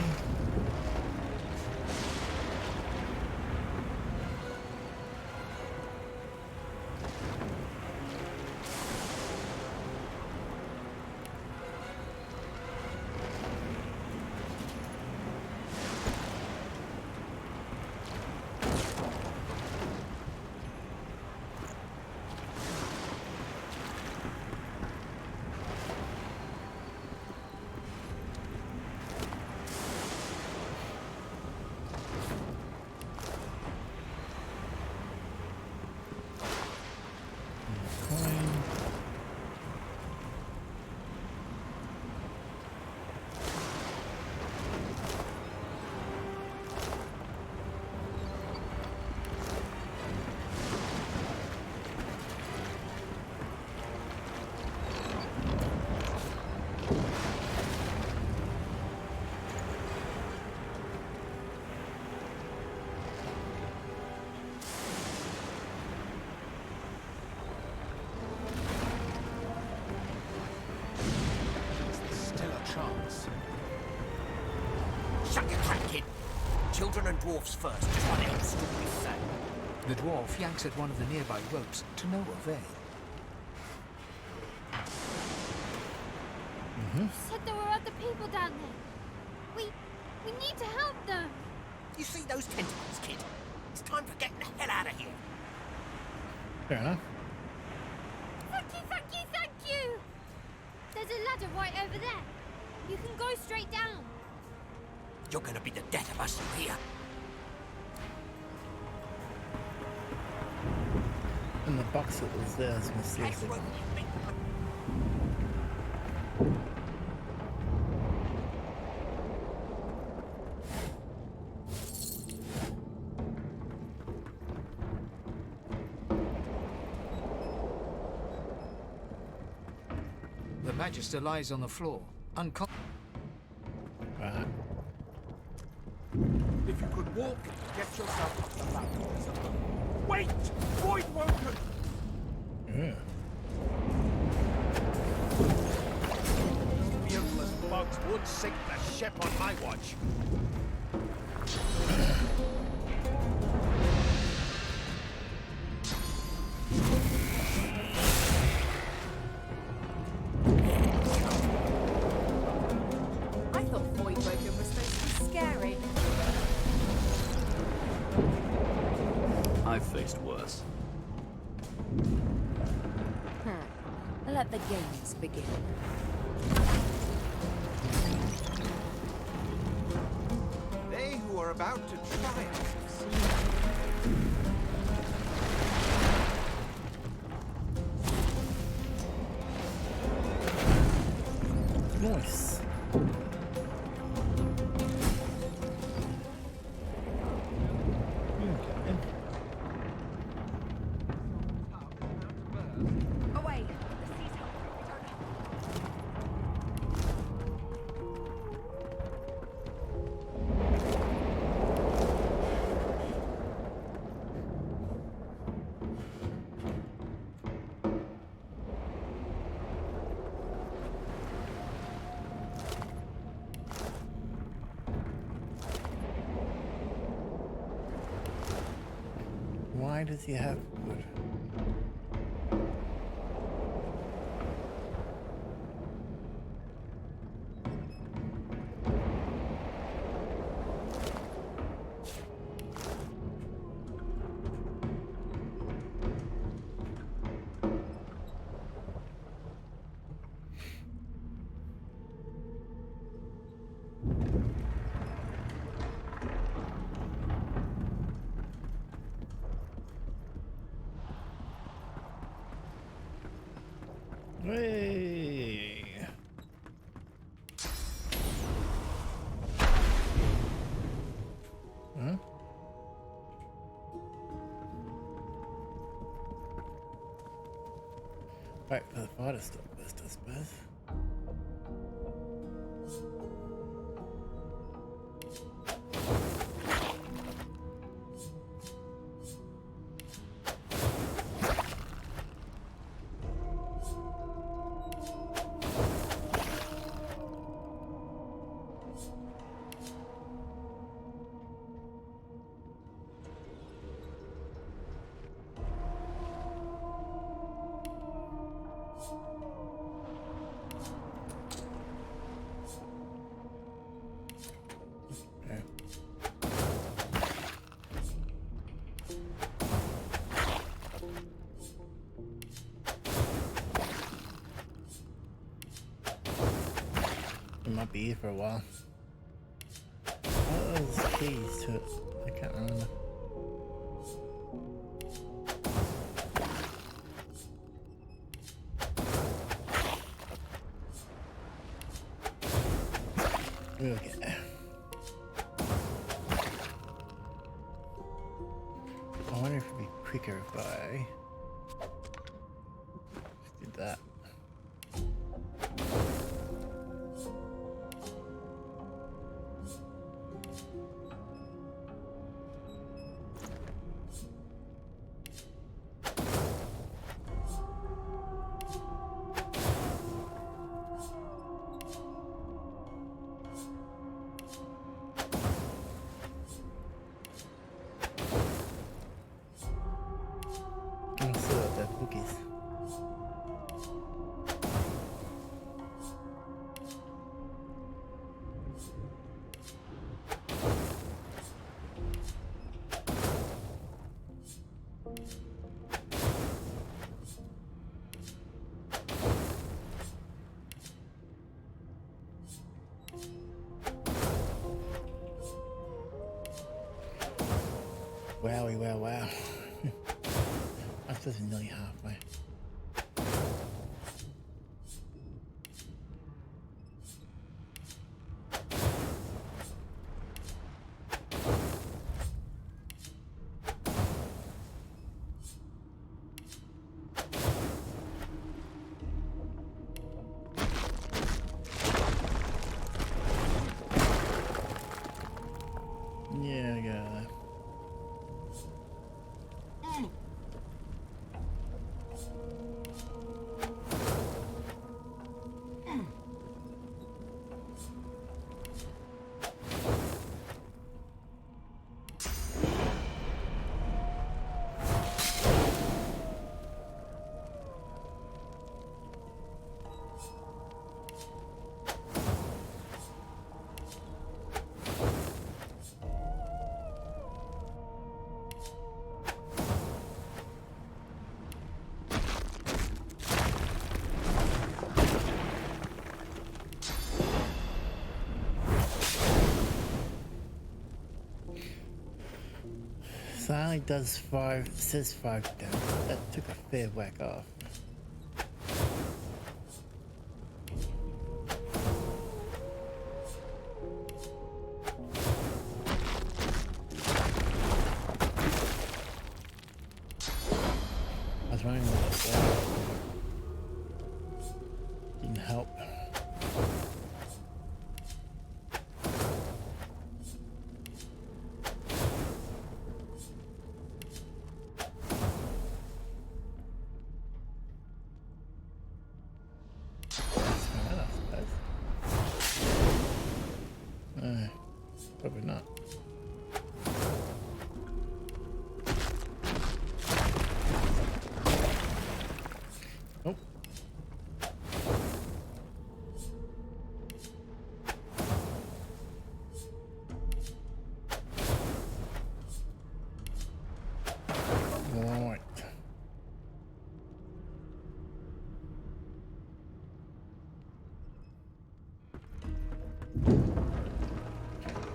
Shut your trap, kid. Children and dwarfs first. Just what else would we say? The dwarf yanks at one of the nearby ropes to no avail. You said there were other people down there. We need to help them. You see those tentacles, kid? It's time for getting the hell out of here. Fair enough. Thank you, thank you, thank you. There's a ladder right over there. You can go straight down. You're gonna be the death of us, you hear? And the box that was there, I was going to see if they The Magister lies on the floor, unconscious. If you could walk, get yourself up the ladder. Wait! Void Woken! Yeah. Beardless bugs would sink the ship on my watch. I thought Void Woken was supposed to be scary. I've faced worse. Let the games begin. They who are about to triumph. Nice. Away. Why does he have wood? Hey. Huh? Right, for the fire to stop first, I suppose. It might be here for a while. What are those keys to it? I can't remember. We'll get there. I wonder if it'd be quicker if I just did that. Cookies. Wowie, wow, wow. I suppose we're nearly halfway. Yeah, I got that. So it only does 5, it says 5 damage. That took a fair whack off. I was running with it. Didn't help. Probably not.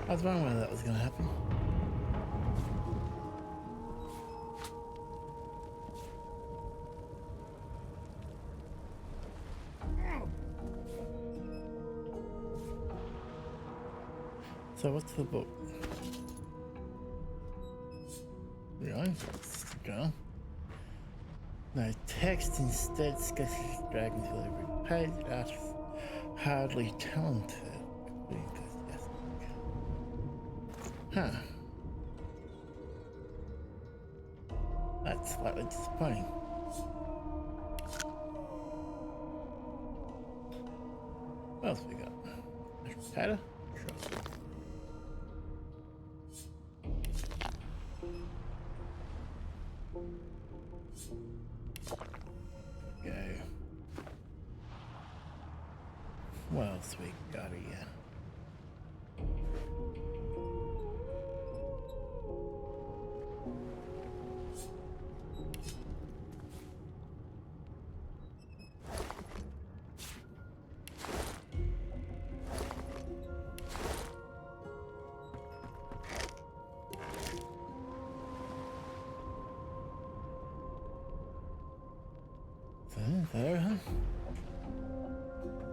I was wondering whether that was going to happen. So what's the book? Really? Go. No text, instead sketches dragging through every page. That's hardly talented. Enthusiastic. Huh. That's slightly disappointing. What else we got? Mashed potato? Sure. Go. What else we got here?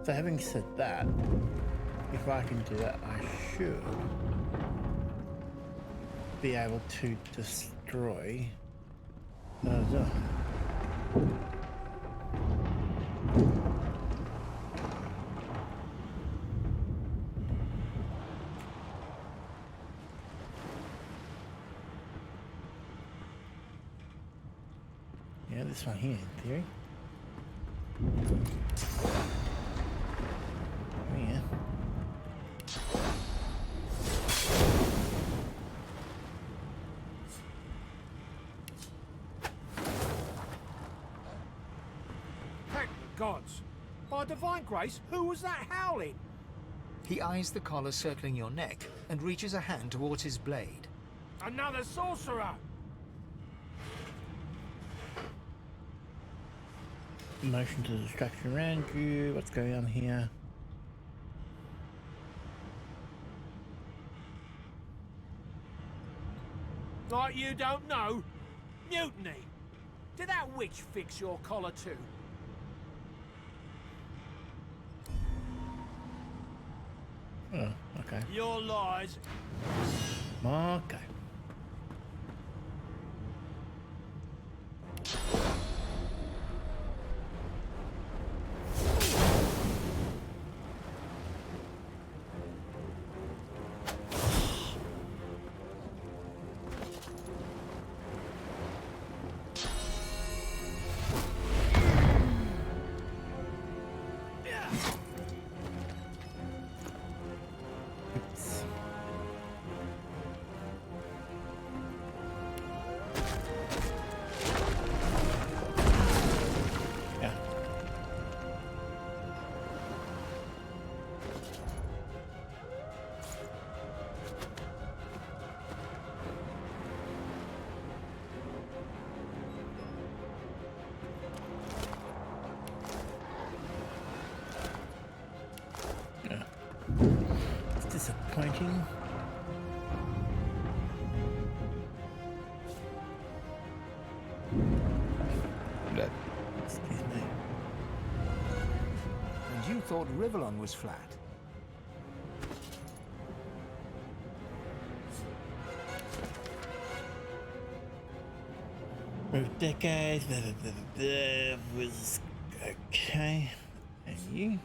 So having said that, if I can do that, I should be able to destroy yeah, this one here in theory. Yeah. Thank the gods. By divine grace, who was that howling? He eyes the collar circling your neck and reaches a hand towards his blade. Another sorcerer! Motion to distraction around you. What's going on here? Like you don't know? Mutiny! Did that witch fix your collar too? Oh, okay. Your lies. Okay. Disappointing. Excuse me. And you thought Rivellon was flat? With decades, was okay. And you?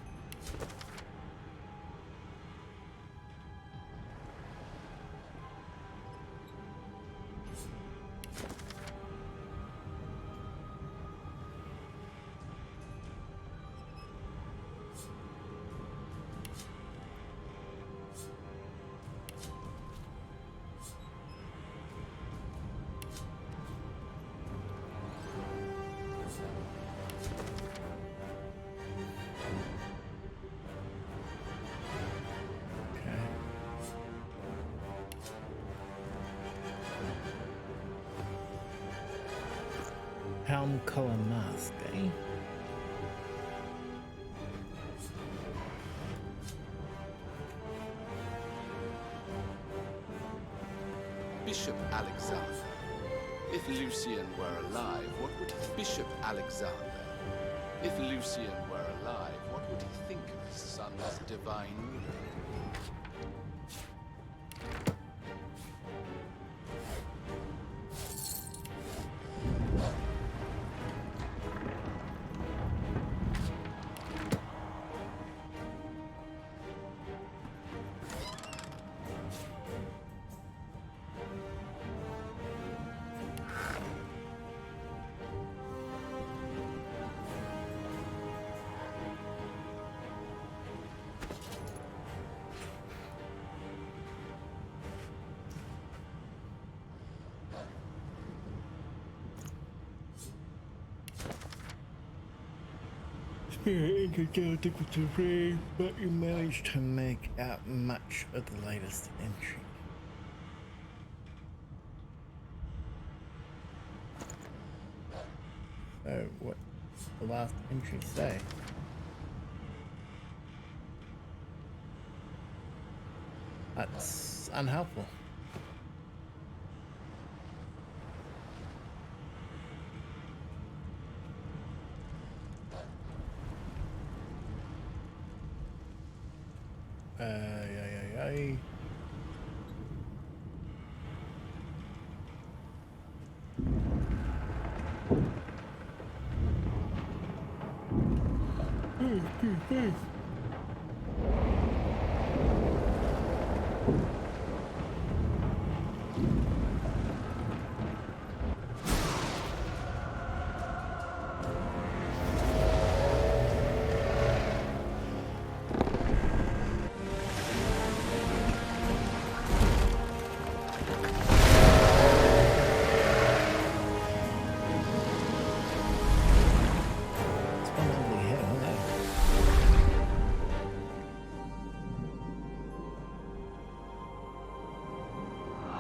Helm color mask, eh? If Lucian were alive, what would Bishop Alexander? If Lucian were alive, what would he think of his son's divine ruler? Intergalactic with the raid, but you managed to make out much of the latest entry. So, what's the last entry say? That's unhelpful. Yeah.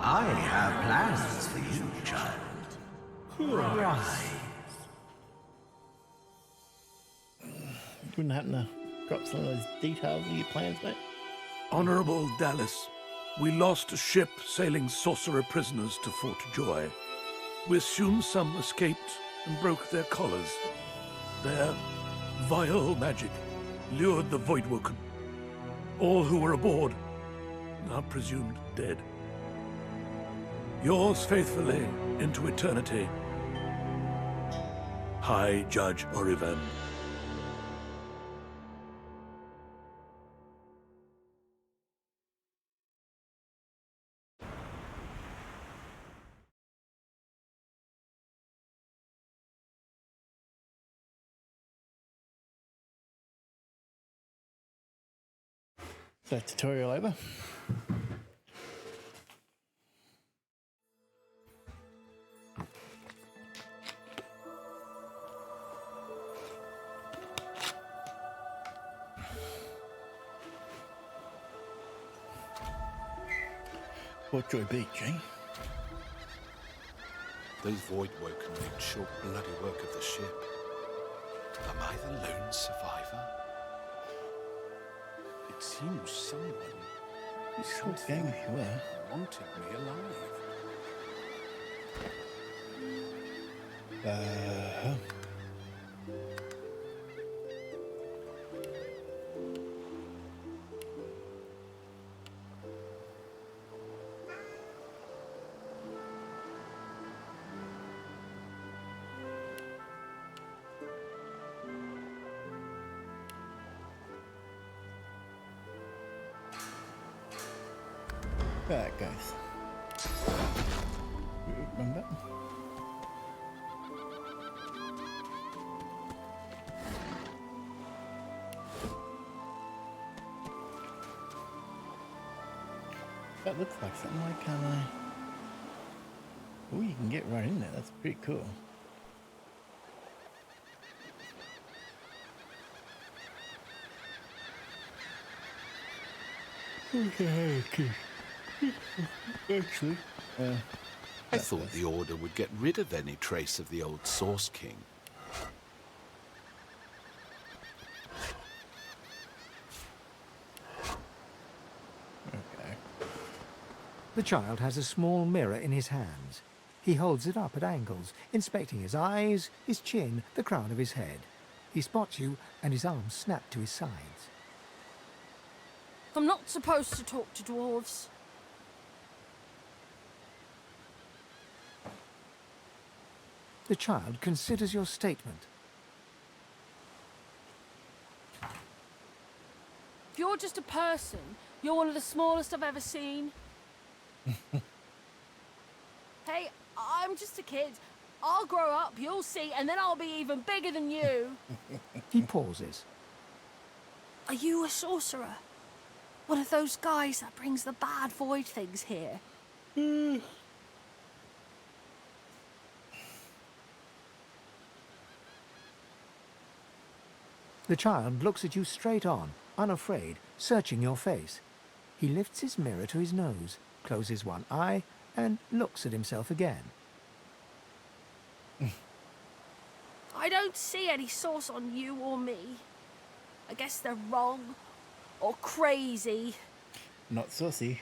I have plans for you, child. Rise. Wouldn't happen to drop some of those details of your plans, mate? Honorable Dallas, we lost a ship sailing sorcerer prisoners to Fort Joy. We assume some escaped and broke their collars. Their vile magic lured the Voidwoken. All who were aboard are presumed dead. Yours faithfully into eternity, High Judge Orivan. So tutorial over. What joy beach, eh? Those Voidwoken made short bloody work of the ship. Am I the lone survivor? It seems someone Game you were. wanted me alive. There it goes. One button. That looks like something. Why can't I? Oh, you can get right in there. That's pretty cool. Okay. Actually, I thought the Order would get rid of any trace of the old Source King. The child has a small mirror in his hands. He holds it up at angles, inspecting his eyes, his chin, the crown of his head. He spots you, and his arms snap to his sides. I'm not supposed to talk to dwarves. The child considers your statement. If you're just a person, you're one of the smallest I've ever seen. Hey, I'm just a kid. I'll grow up, you'll see, and then I'll be even bigger than you. He pauses. Are you a sorcerer? One of those guys that brings the bad void things here? The child looks at you straight on, unafraid, searching your face. He lifts his mirror to his nose, closes one eye, and looks at himself again. I don't see any source on you or me. I guess they're wrong or crazy. Not saucy.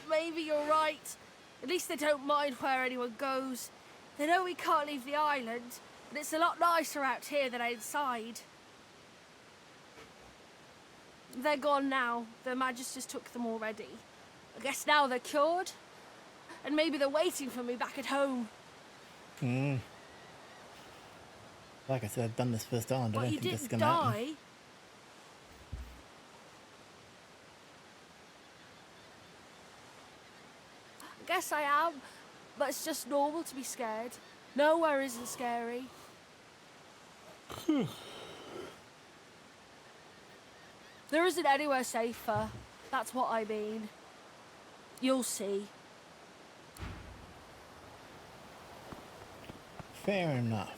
Maybe you're right. At least they don't mind where anyone goes. They know we can't leave the island, and it's a lot nicer out here than outside. They're gone now. The Magisters took them already. I guess now they're cured. And maybe they're waiting for me back at home. Like I said, I've done this first island. I But don't you think this is didn't going to happen. die. I guess I am, but it's just normal to be scared. Nowhere isn't scary. There isn't anywhere safer. That's what I mean. You'll see. Fair enough.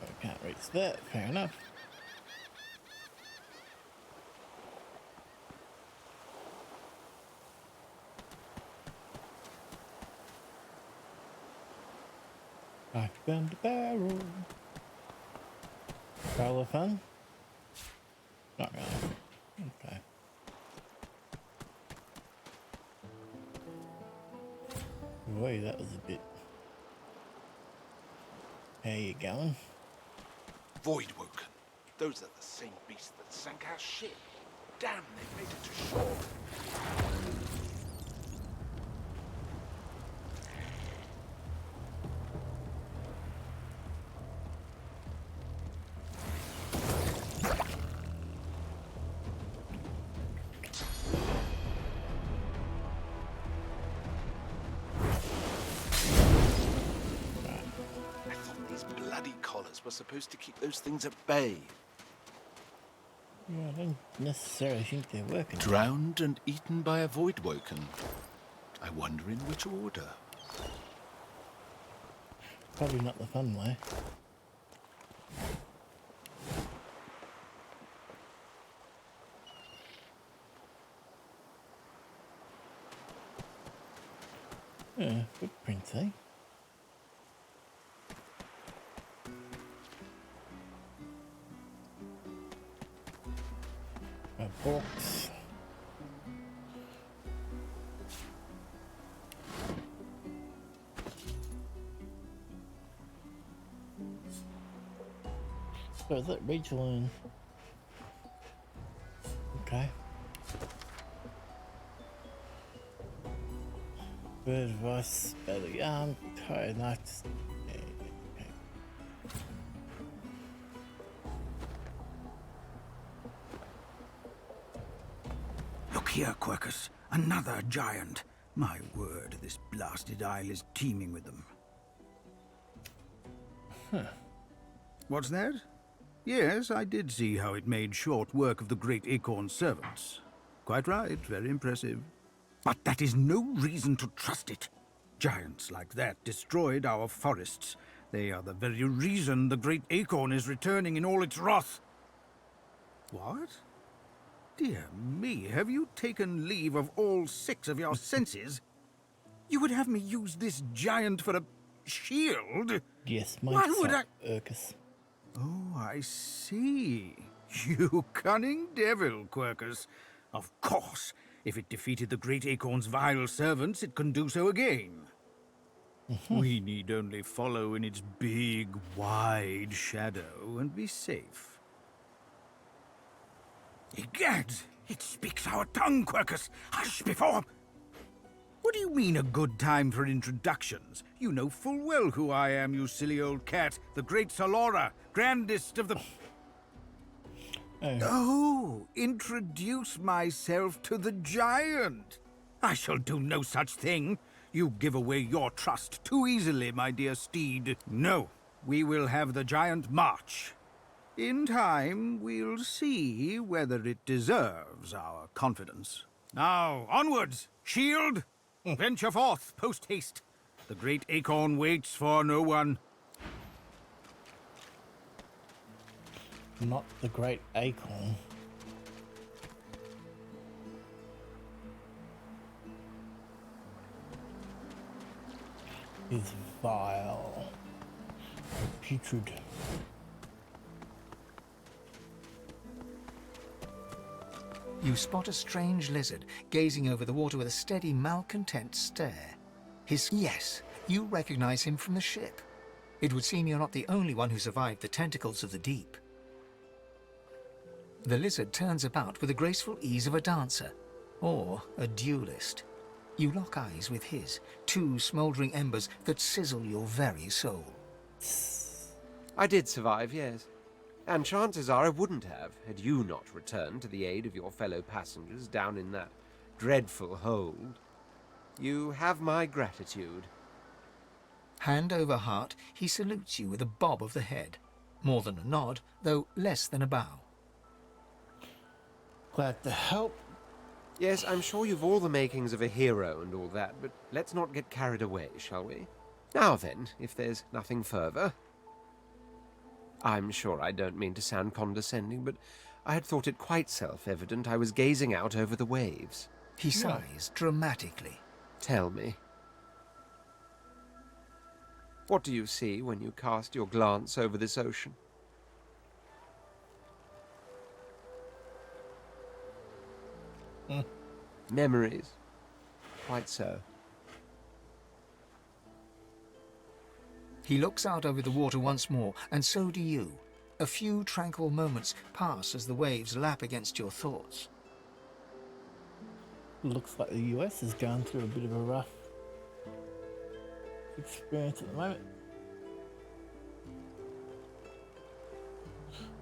I can't reach that. Fair enough. I found the barrel. Barrel of fun? Not really. Okay. Boy, that was a bit. How you going? Voidwoken. Those are the same beasts that sank our ship. Damn, they made it to shore. Were supposed to keep those things at bay. Yeah, I don't necessarily think they're working. Drowned and eaten by a Voidwoken. I wonder in which order. Probably not the fun way. Yeah, footprints, eh? A box. So is that Rachel and... Okay. Bird advice, belly arm, tired nights. Look here, Quercus. Another giant. My word, this blasted isle is teeming with them. Huh. What's that? Yes, I did see how it made short work of the great acorn servants. Quite right, very impressive. But that is no reason to trust it. Giants like that destroyed our forests. They are the very reason the great acorn is returning in all its wrath. What? Dear me, have you taken leave of all 6 of your senses? You would have me use this giant for a shield? Yes, Why my would I... Urcus. Oh, I see. You cunning devil, Quercus. Of course, if it defeated the Great Acorn's vile servants, it can do so again. We need only follow in its big, wide shadow and be safe. Egad! It speaks our tongue, Quercus! Hush before... What do you mean, a good time for introductions? You know full well who I am, you silly old cat. The great Solora, grandest of the... Oh, introduce myself to the giant. I shall do no such thing. You give away your trust too easily, my dear steed. No, we will have the giant march. In time, we'll see whether it deserves our confidence. Now, onwards! Shield! Venture forth, post-haste. The great acorn waits for no one. Not the great acorn. Is vile. Putrid. You spot a strange lizard gazing over the water with a steady, malcontent stare. Yes, you recognize him from the ship. It would seem you're not the only one who survived the tentacles of the deep. The lizard turns about with the graceful ease of a dancer, or a duelist. You lock eyes with his, two smouldering embers that sizzle your very soul. I did survive, yes. And chances are I wouldn't have, had you not returned to the aid of your fellow passengers down in that dreadful hold. You have my gratitude. Hand over heart, he salutes you with a bob of the head. More than a nod, though less than a bow. Glad to help. Yes, I'm sure you've all the makings of a hero and all that, but let's not get carried away, shall we? Now then, if there's nothing further... I'm sure I don't mean to sound condescending, but I had thought it quite self-evident I was gazing out over the waves. He sighs dramatically. Tell me. What do you see when you cast your glance over this ocean? Memories. Quite so. He looks out over the water once more, and so do you. A few tranquil moments pass as the waves lap against your thoughts. Looks like the US is going through a bit of a rough experience at the moment.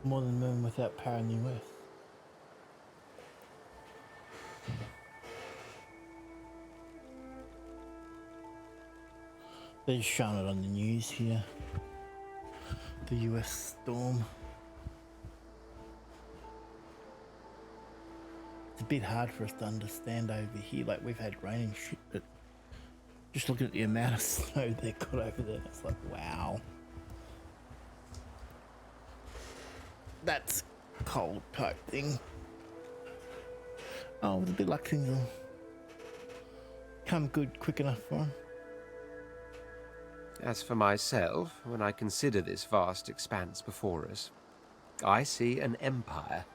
More than men without power in the US. They're just showing it on the news here. The US storm. It's a bit hard for us to understand over here. Like, we've had rain and shit, but just looking at the amount of snow they got over there, it's like, wow. That's cold type thing. Oh, with a bit like things will come good quick enough for them. As for myself, when I consider this vast expanse before us, I see an empire.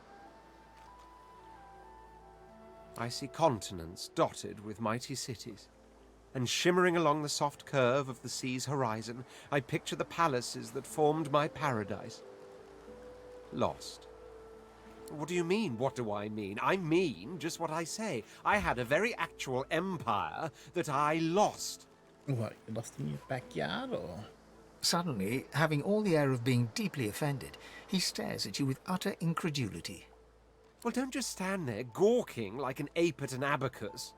I see continents dotted with mighty cities, and shimmering along the soft curve of the sea's horizon, I picture the palaces that formed my paradise. Lost. What do you mean, what do I mean? I mean just what I say. I had a very actual empire that I lost. What, you lost in your backyard, or...? Suddenly, having all the air of being deeply offended, he stares at you with utter incredulity. Well, don't just stand there gawking like an ape at an abacus.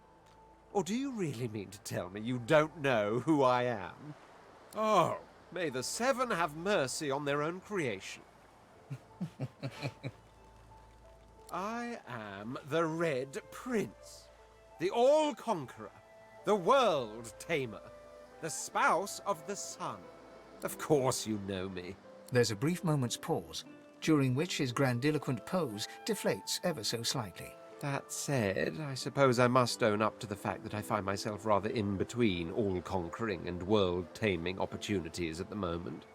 Or do you really mean to tell me you don't know who I am? Oh, may the seven have mercy on their own creation. I am the Red Prince, the All-Conqueror, the World Tamer, the spouse of the sun. Of course you know me. There's a brief moment's pause, during which his grandiloquent pose deflates ever so slightly. That said, I suppose I must own up to the fact that I find myself rather in between all-conquering and world-taming opportunities at the moment.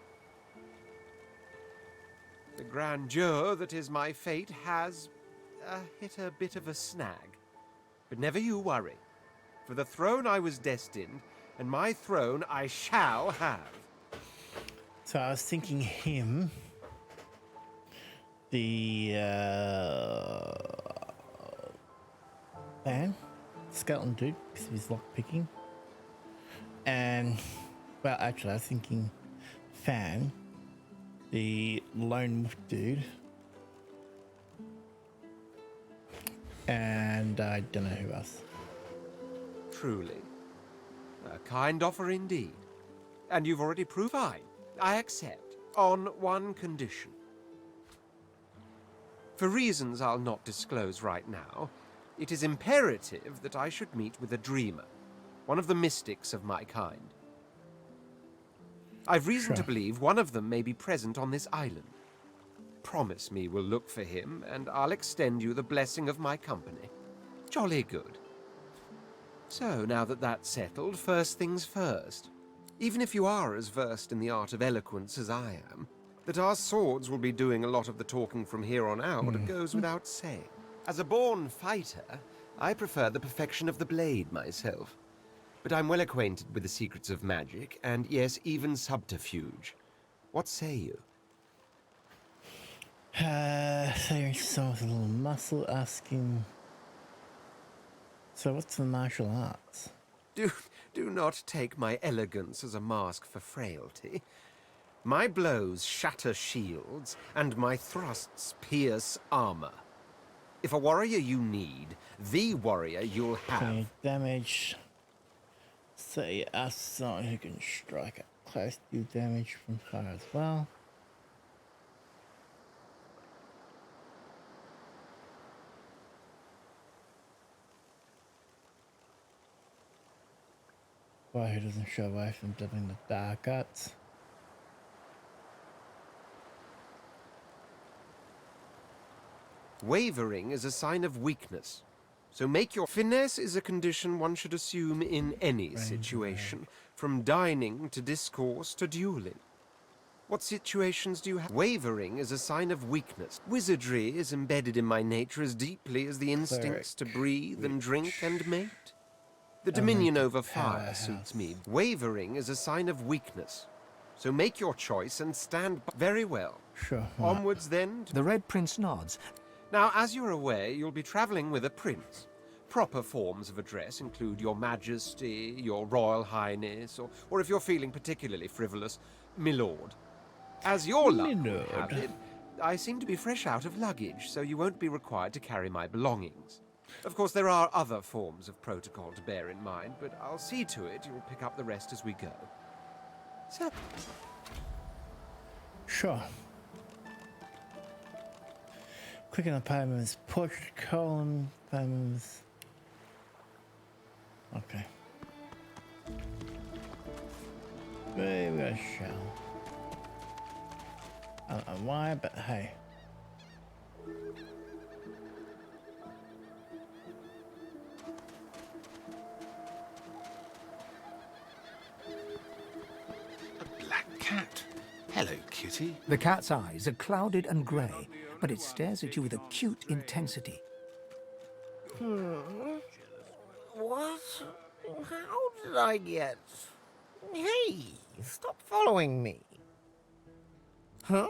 The grandeur that is my fate has hit a bit of a snag. But never you worry. For the throne I was destined, and my throne I shall have. So I was thinking him, the man, skeleton dude, because he's lockpicking, and well, actually, I was thinking Fan, the lone wolf dude, and I don't know who else. Truly, a kind offer indeed, and you've already proved fine. I accept, on one condition. For reasons I'll not disclose right now, it is imperative that I should meet with a dreamer, one of the mystics of my kind. I've reason to believe one of them may be present on this island. Promise me we'll look for him, and I'll extend you the blessing of my company. Jolly good. So, now that that's settled, first things first. Even if you are as versed in the art of eloquence as I am, that our swords will be doing a lot of the talking from here on out goes without saying. As a born fighter, I prefer the perfection of the blade myself. But I'm well acquainted with the secrets of magic, and yes, even subterfuge. What say you? Saying someone with a little muscle asking, so what's the martial arts? Do not take my elegance as a mask for frailty. My blows shatter shields, and my thrusts pierce armor. If a warrior you need, the warrior you'll have. Okay, damage. Say ask someone who can strike at close, do damage from far as well. Why who doesn't show away from doing the dark arts? Wavering is a sign of weakness. So make your... Finesse is a condition one should assume in any situation, from dining to discourse to dueling. What situations do you have? Wavering is a sign of weakness. Wizardry is embedded in my nature as deeply as the instincts to breathe and drink and mate. The dominion over fire suits me. Wavering is a sign of weakness. So make your choice and stand very well. Sure. Onwards then. The Red Prince nods. Now, as you're aware, you'll be traveling with a prince. Proper forms of address include Your Majesty, Your Royal Highness, or if you're feeling particularly frivolous, Milord. As your luck would have it, I seem to be fresh out of luggage, so you won't be required to carry my belongings. Of course, there are other forms of protocol to bear in mind, but I'll see to it you'll pick up the rest as we go. So... Sure. Quicken the payments, push column payments. Okay. Maybe I shall. I don't know why, but hey. Cat. Hello, kitty. The cat's eyes are clouded and grey, but it stares at you with acute intensity. What? How did I get... Hey, stop following me. Huh?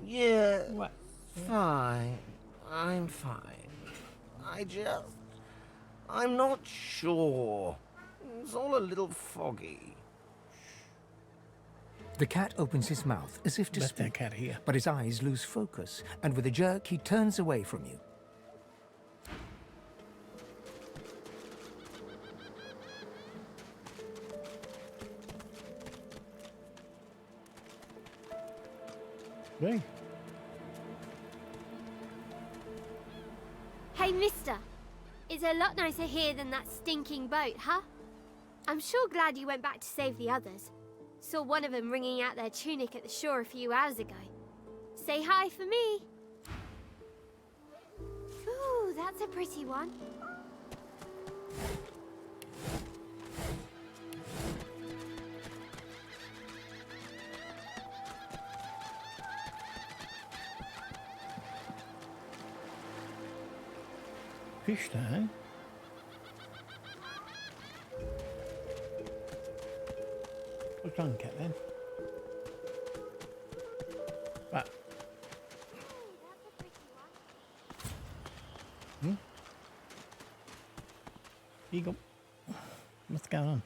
Yeah. What? Fine. I'm fine. I'm not sure. It's all a little foggy. The cat opens his mouth as if to Let that speak, cat hear. but his eyes lose focus, and with a jerk he turns away from you. Hey. Hey, mister. It's a lot nicer here than that stinking boat, huh? I'm sure glad you went back to save the others. Saw one of them wringing out their tunic at the shore a few hours ago. Say hi for me. Ooh, that's a pretty one. Fish tank. What's wrong, cat then? Right. Here you go. What's going on?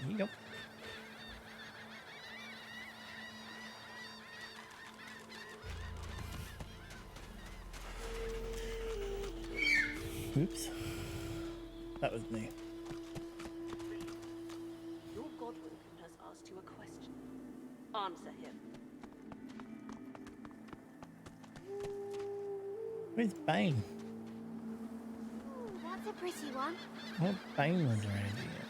Here you go. Oops. That was me. Your Godwin has asked you a question. Answer him. Where's Bane? Ooh, that's a pretty one. What Bane was around here?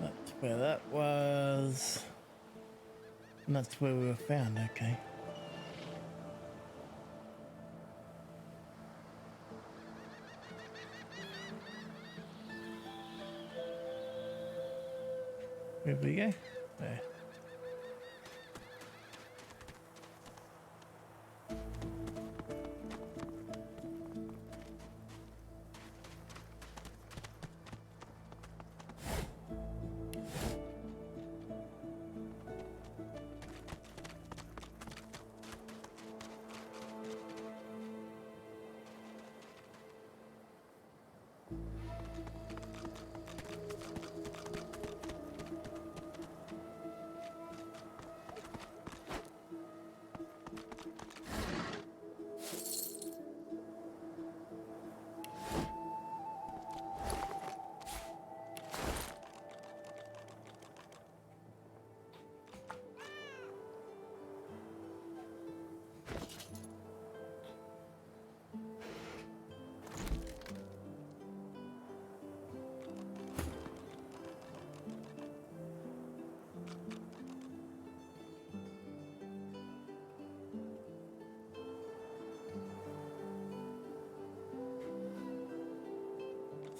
That's where that was. And that's where we were found, okay. Where we go? There.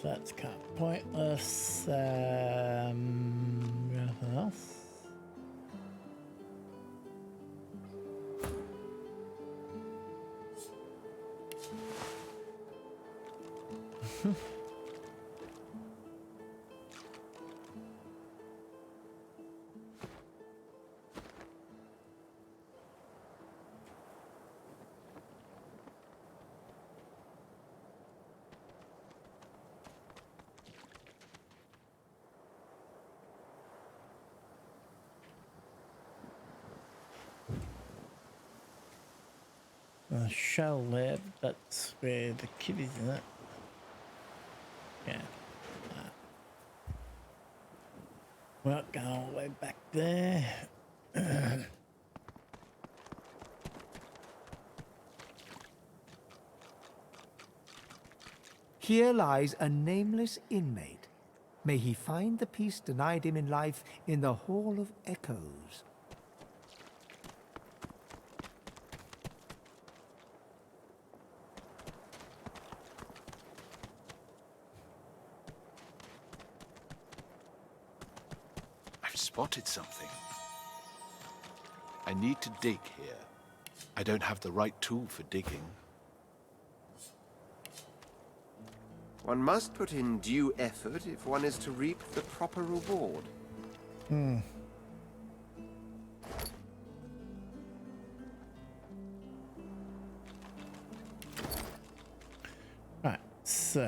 So that's kind of pointless. Anything else? The shell lab, that's where the kid is, isn't it? Yeah. We're not going all the way back there. Here lies a nameless inmate. May he find the peace denied him in life in the Hall of Echoes. I've spotted something. I need to dig here. I don't have the right tool for digging. One must put in due effort if one is to reap the proper reward. Hmm. Right, so...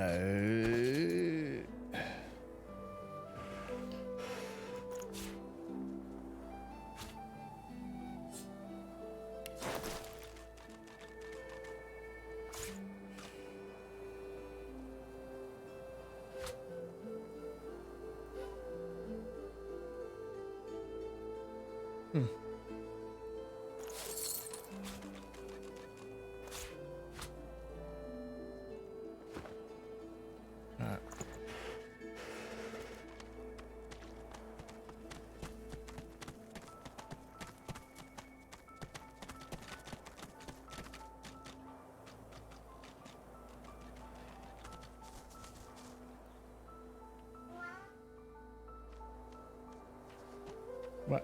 Right.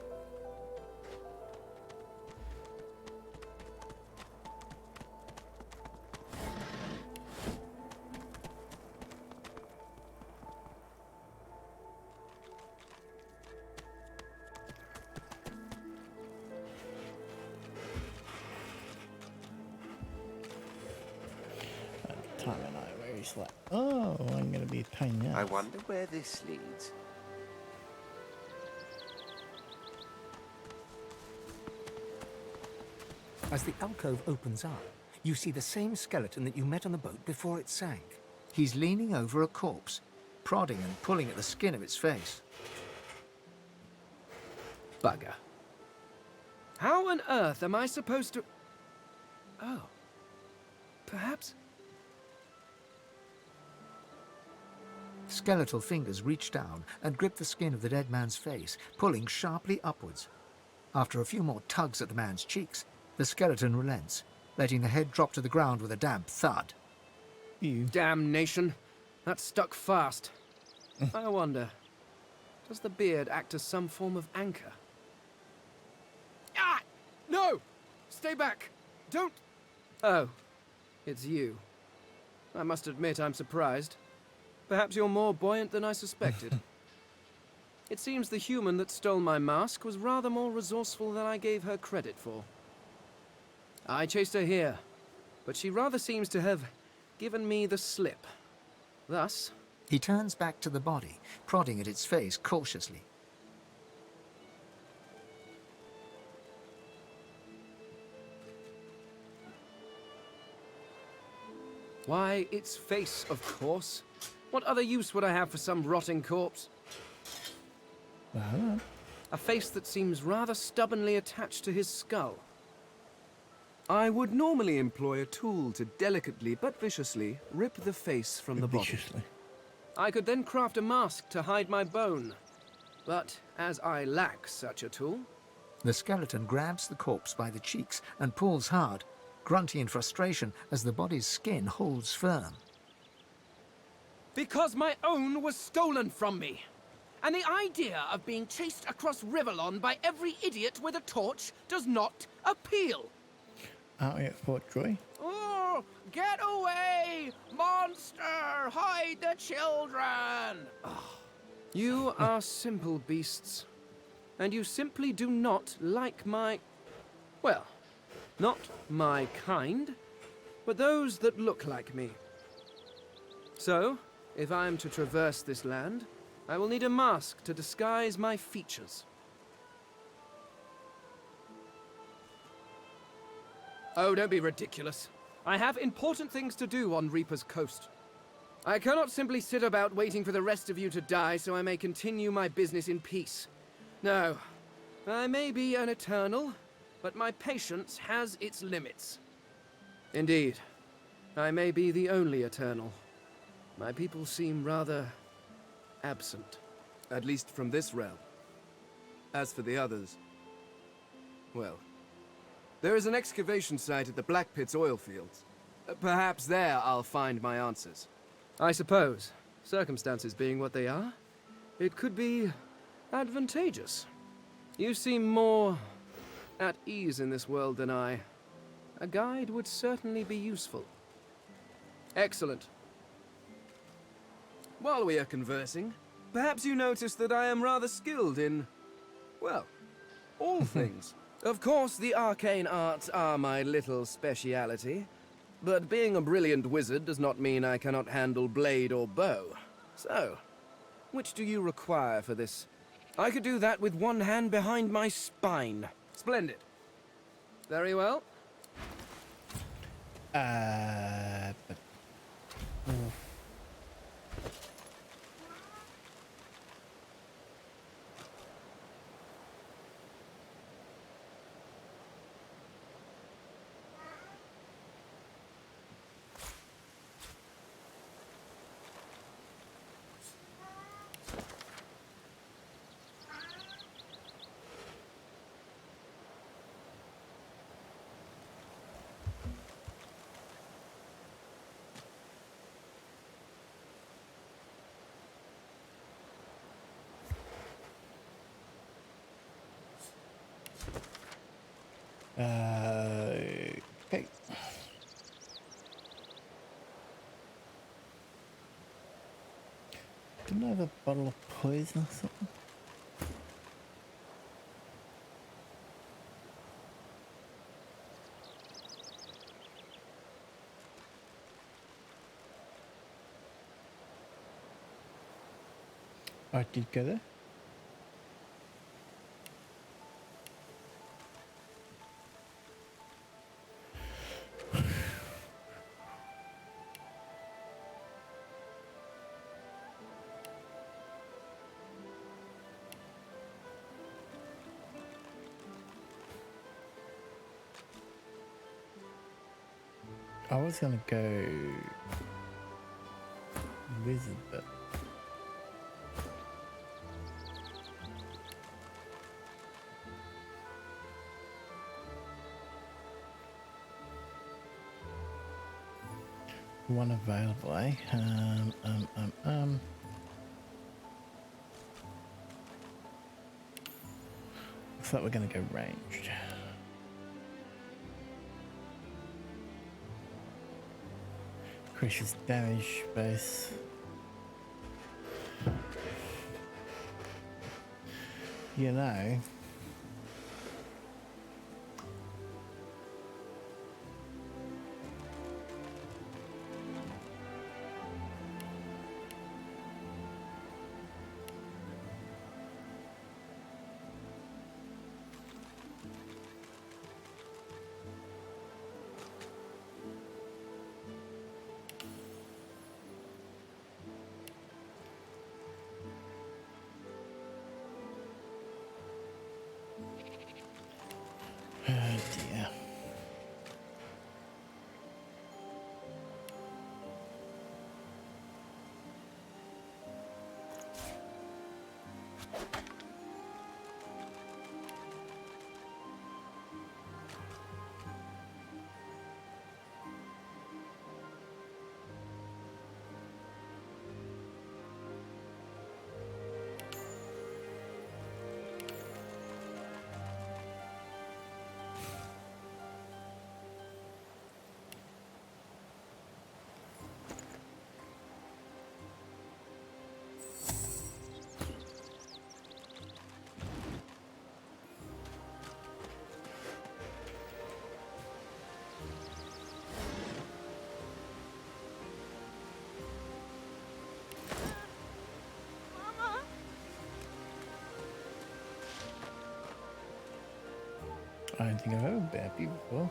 Time and I very slack. Oh, I'm gonna be a pain in the I ass. wonder where this leads. As the alcove opens up, you see the same skeleton that you met on the boat before it sank. He's leaning over a corpse, prodding and pulling at the skin of its face. Bugger. How on earth am I supposed to... Oh. Perhaps... Skeletal fingers reach down and grip the skin of the dead man's face, pulling sharply upwards. After a few more tugs at the man's cheeks, the skeleton relents, letting the head drop to the ground with a damp thud. Damnation. That stuck fast. I wonder, does the beard act as some form of anchor? Ah! No! Stay back! Don't... Oh, it's you. I must admit I'm surprised. Perhaps you're more buoyant than I suspected. It seems the human that stole my mask was rather more resourceful than I gave her credit for. I chased her here, but she rather seems to have given me the slip. Thus... He turns back to the body, prodding at its face cautiously. Why, its face, of course. What other use would I have for some rotting corpse? A face that seems rather stubbornly attached to his skull. I would normally employ a tool to delicately but viciously rip the face from the body. I could then craft a mask to hide my bone. But as I lack such a tool... The skeleton grabs the corpse by the cheeks and pulls hard, grunting in frustration as the body's skin holds firm. Because my own was stolen from me. And the idea of being chased across Rivellon by every idiot with a torch does not appeal. Aren't we at Fort Joy? Oh, get away! Monster! Hide the children! You are simple beasts. And you simply do not like my... Well, not my kind, but those that look like me. So, if I am to traverse this land, I will need a mask to disguise my features. Oh, don't be ridiculous. I have important things to do on Reaper's Coast. I cannot simply sit about waiting for the rest of you to die so I may continue my business in peace. No, I may be an eternal, but my patience has its limits. Indeed, I may be the only eternal. My people seem rather absent, at least from this realm. As for the others, well, there is an excavation site at the Black Pit's oil fields. Perhaps there I'll find my answers. I suppose, circumstances being what they are, it could be advantageous. You seem more at ease in this world than I. A guide would certainly be useful. Excellent. While we are conversing, perhaps you notice that I am rather skilled in, well, all things. Of course, the arcane arts are my little speciality, but being a brilliant wizard does not mean I cannot handle blade or bow. So, which do you require for this? I could do that with one hand behind my spine. Splendid. Very well. Okay. Didn't I have a bottle of poison or something? I did go there. I was gonna go wizard, but one available, eh? Looks like we're gonna go ranged. Increases damage base. You know. Oh dear. I don't think I've ever been happy before.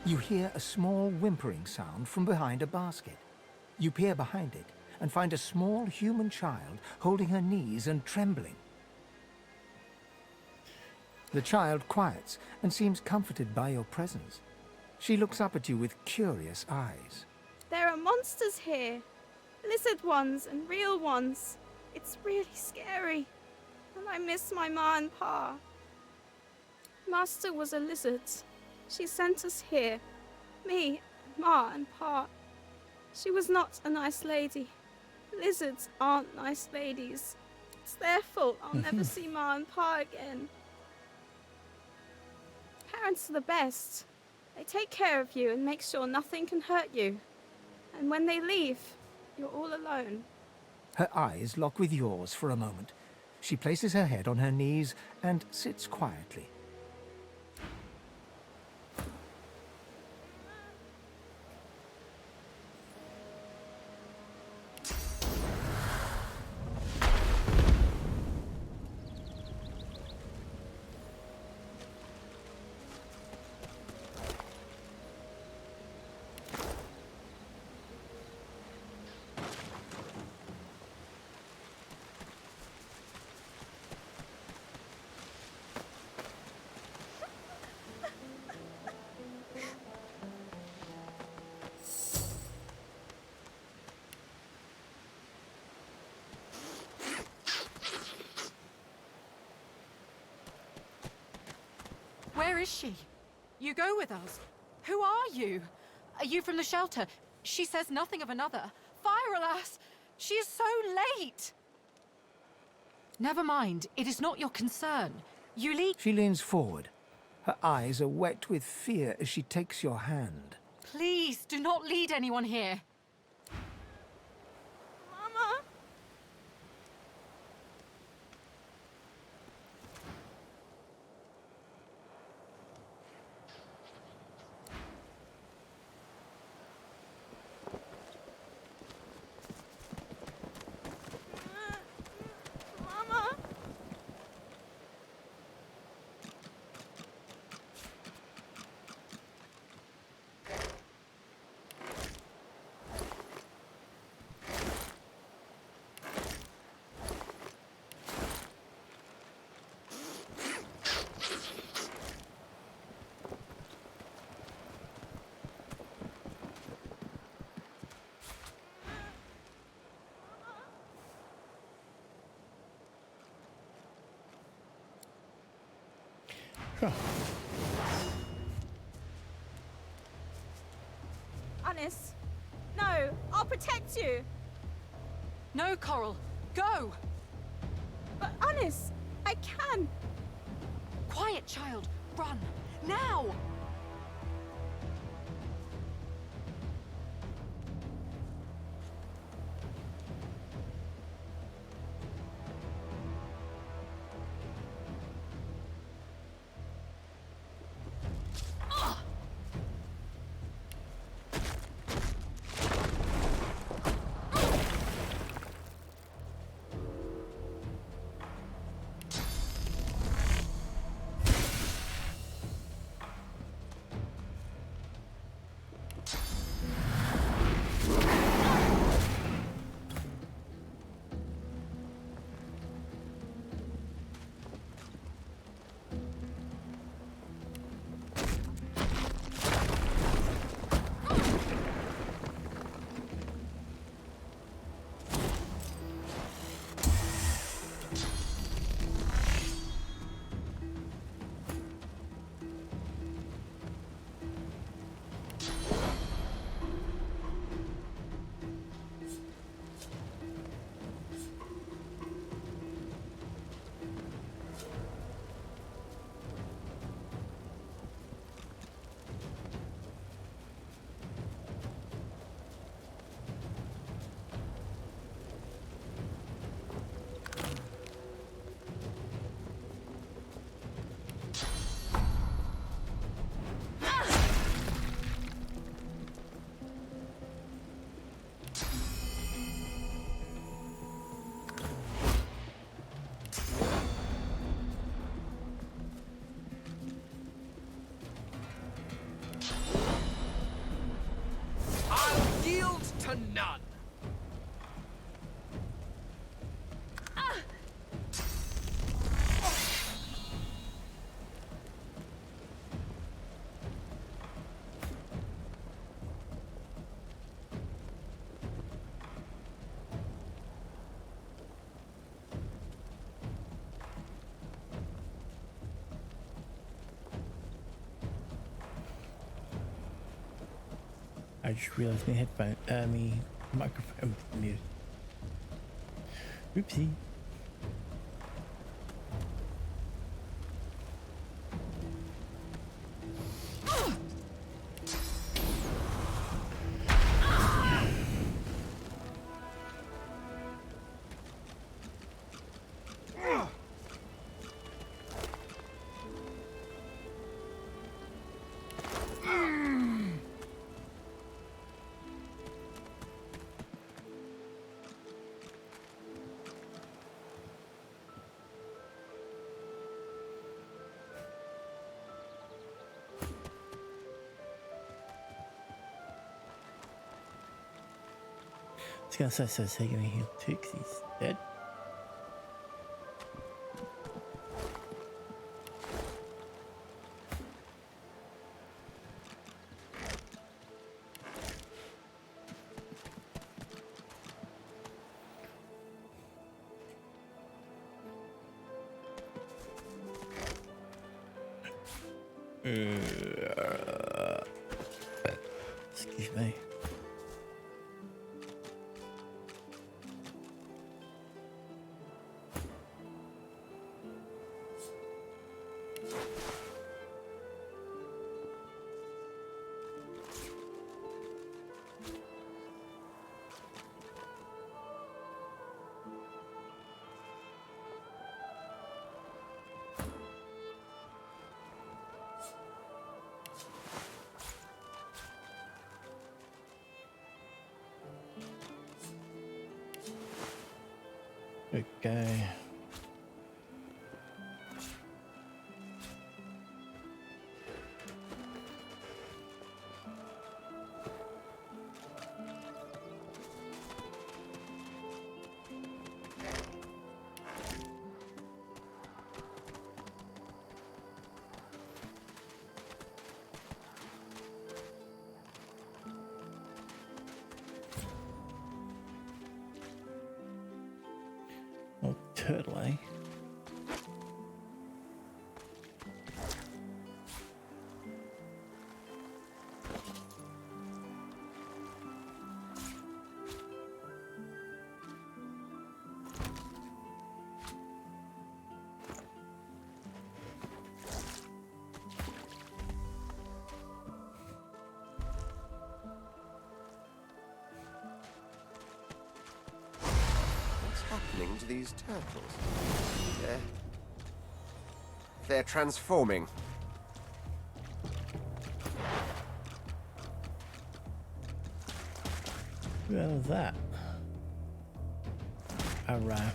You hear a small whimpering sound from behind a basket. You peer behind it and find a small human child holding her knees and trembling. The child quiets and seems comforted by your presence. She looks up at you with curious eyes. There are monsters here. Lizard ones and real ones. It's really scary. And I miss my ma and pa. Master was a lizard. She sent us here. Me, ma and pa. She was not a nice lady. Lizards aren't nice ladies. It's their fault I'll never see ma and pa again. Parents are the best. They take care of you and make sure nothing can hurt you. And when they leave, you're all alone. Her eyes lock with yours for a moment. She places her head on her knees and sits quietly. Where is she? You go with us. Who are you? Are you from the shelter? She says nothing of another. Fire, alas! She is so late! Never mind. It is not your concern. You lead. She leans forward. Her eyes are wet with fear as she takes your hand. Please, do not lead anyone here. Mama! Mama! Sure. Anis! No! I'll protect you! No, Coral. Go! But Anis! I can! Quiet, child. Run. Now! to none. I just realized my microphone was muted. Oopsie. I was gonna say, so you're gonna heal too, 'cause he's dead. Excuse me. Okay. Oh, turtle, eh? What's happening to these turtles? They're transforming. Who the hell is that? Alright.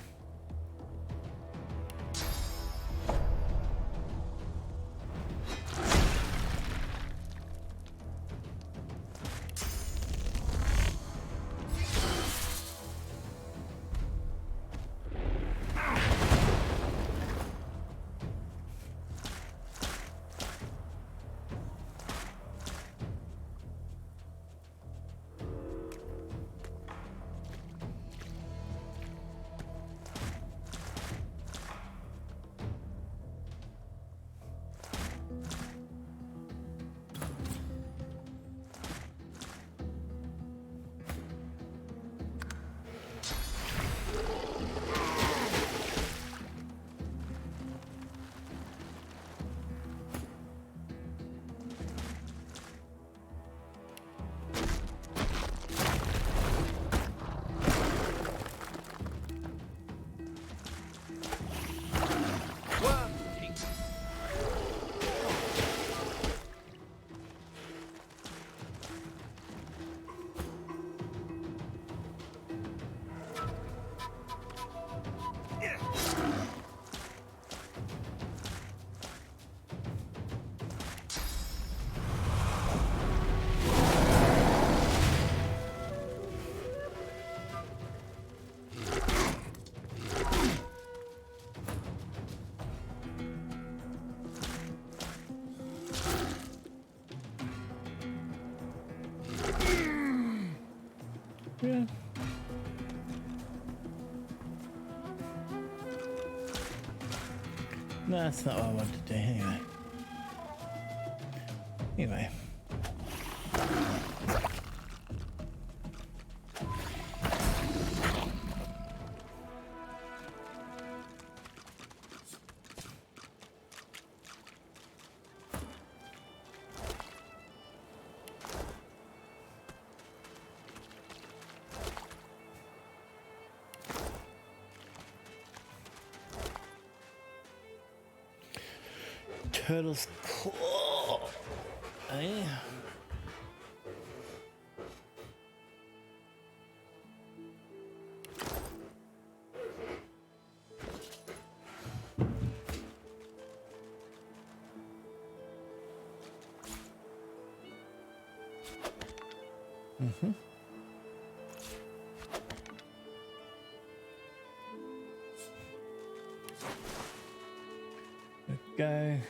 Yeah. No, that's not what I wanted to do anyway. Anyway. Turtle's claw. Eh? Mm-hmm. Okay.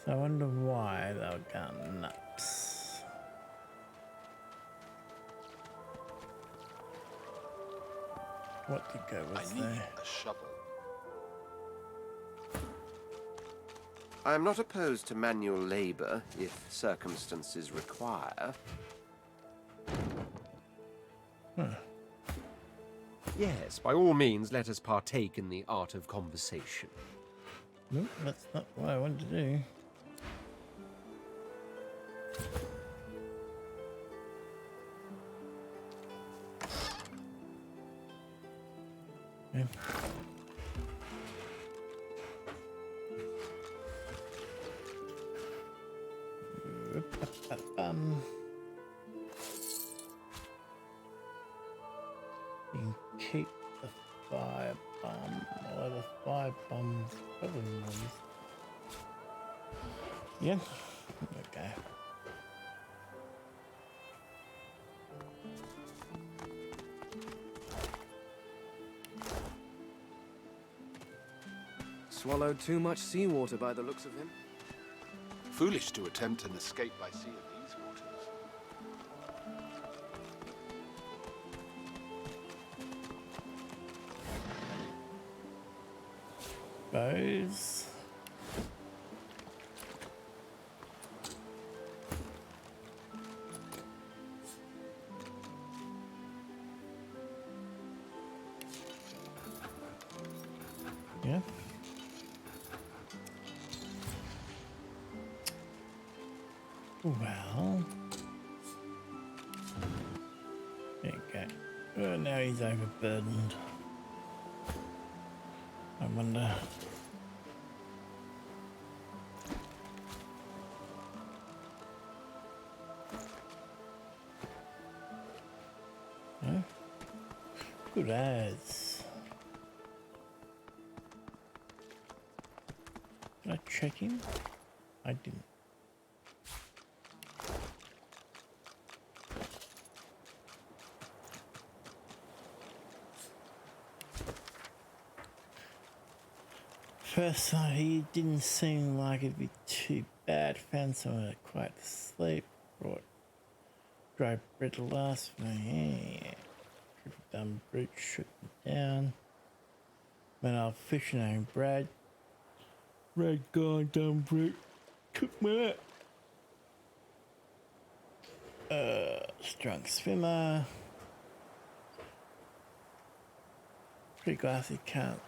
So I wonder why they'll go nuts. What to go with I need there? a shovel. I am not opposed to manual labor if circumstances require. Huh. Yes, by all means, let us partake in the art of conversation. Nope, that's not what I wanted to do. Okay. You can keep the fire bomb, or the fire bomb's probably more useful. Yeah, okay. Swallowed too much seawater by the looks of him. Foolish to attempt an escape by sea in these waters. Bows. Yeah. Well. Okay. Well, now he's overburdened. I wonder. No? Good as. Did I check him? I didn't. First thought he didn't seem like it'd be too bad. Found someone quite asleep. Brought dry bread last night. Dumb brute shook me down. Went off fishing named Brad. Red guy, dumb brute. Took me out. Strong swimmer. Pretty glassy, can't.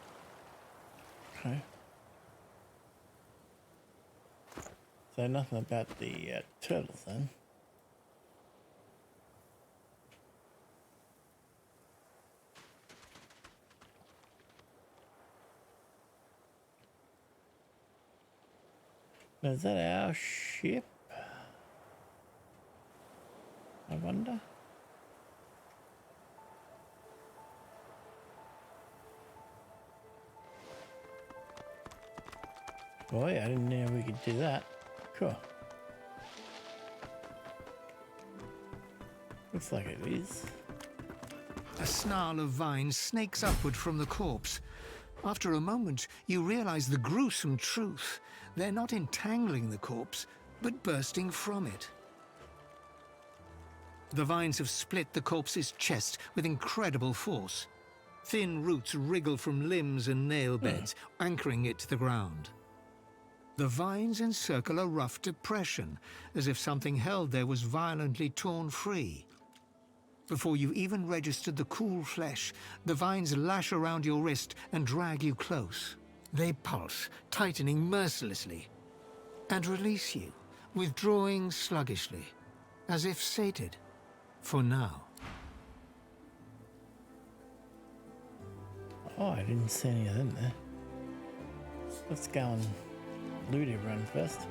Okay. So nothing about the turtles then. Now, is that our ship? I wonder. Boy, I didn't know we could do that. Cool. Looks like it is. A snarl of vines snakes upward from the corpse. After a moment, you realize the gruesome truth. They're not entangling the corpse, but bursting from it. The vines have split the corpse's chest with incredible force. Thin roots wriggle from limbs and nail beds, anchoring it to the ground. The vines encircle a rough depression, as if something held there was violently torn free. Before you even registered the cool flesh, the vines lash around your wrist and drag you close. They pulse, tightening mercilessly, and release you, withdrawing sluggishly, as if sated, for now. Oh, I didn't see any of them there. Let's go and loot everyone first.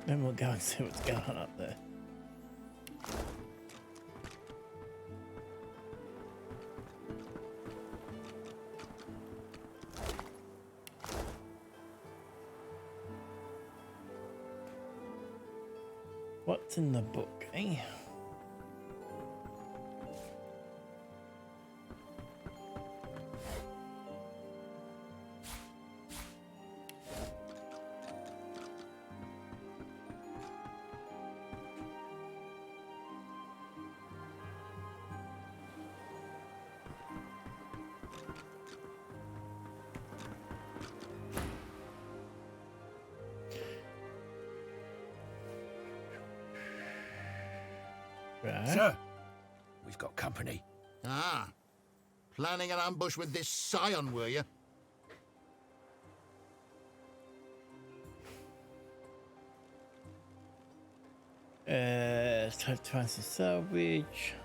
Then we'll go and see what's going on up there. What's in the book, eh? Right. Sir, we've got company. Ah, planning an ambush with this scion, were you? Type twice the salvage.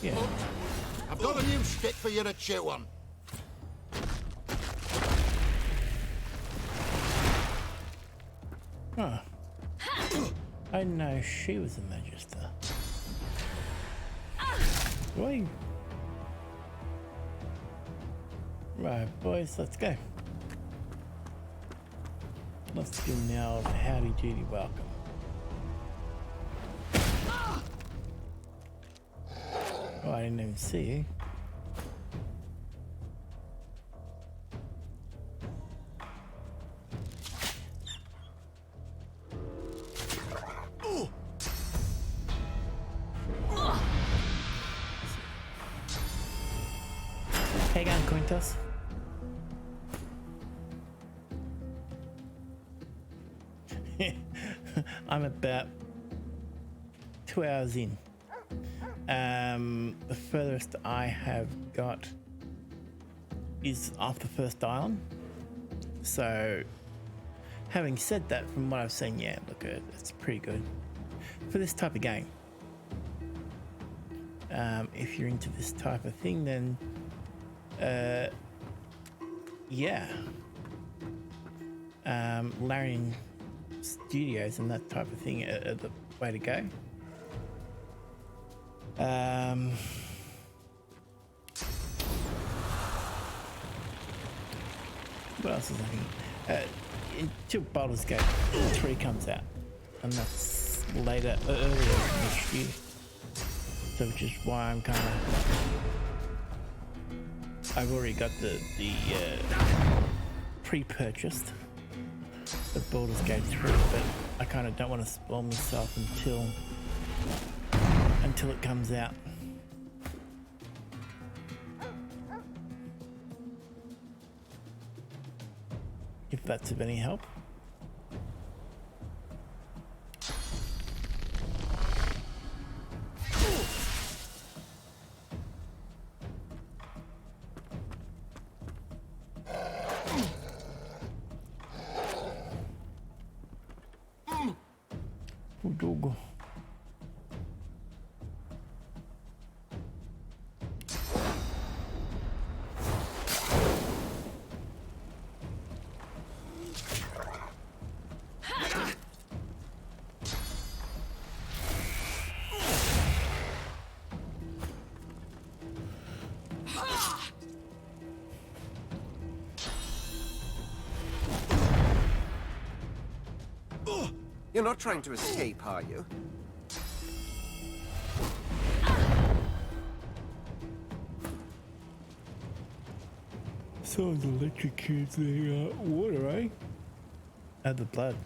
Yeah. I've got a new stick for you to chew on. Huh. I didn't know she was a Magister. Wait. Right, boys, let's go. Let's give them the old howdy doody welcome. Oh, I didn't even see you. Hey, again, Quintus. I'm about 2 hours in. The furthest I have got is off the first island. So, having said that, from what I've seen, yeah, look, it's pretty good for this type of game. If you're into this type of thing, then yeah, Larian Studios and that type of thing are the way to go. What else is happening? Until Baldur's Gate 3 comes out, and that's later, earlier next year. So, which is why I'm kind of, I've already got the pre-purchased the Baldur's Gate 3, but I kind of don't want to spoil myself until it comes out. If that's of any help. Dog. You're not trying to escape, are you? Someone's electrocuted the water, eh? Add the blood.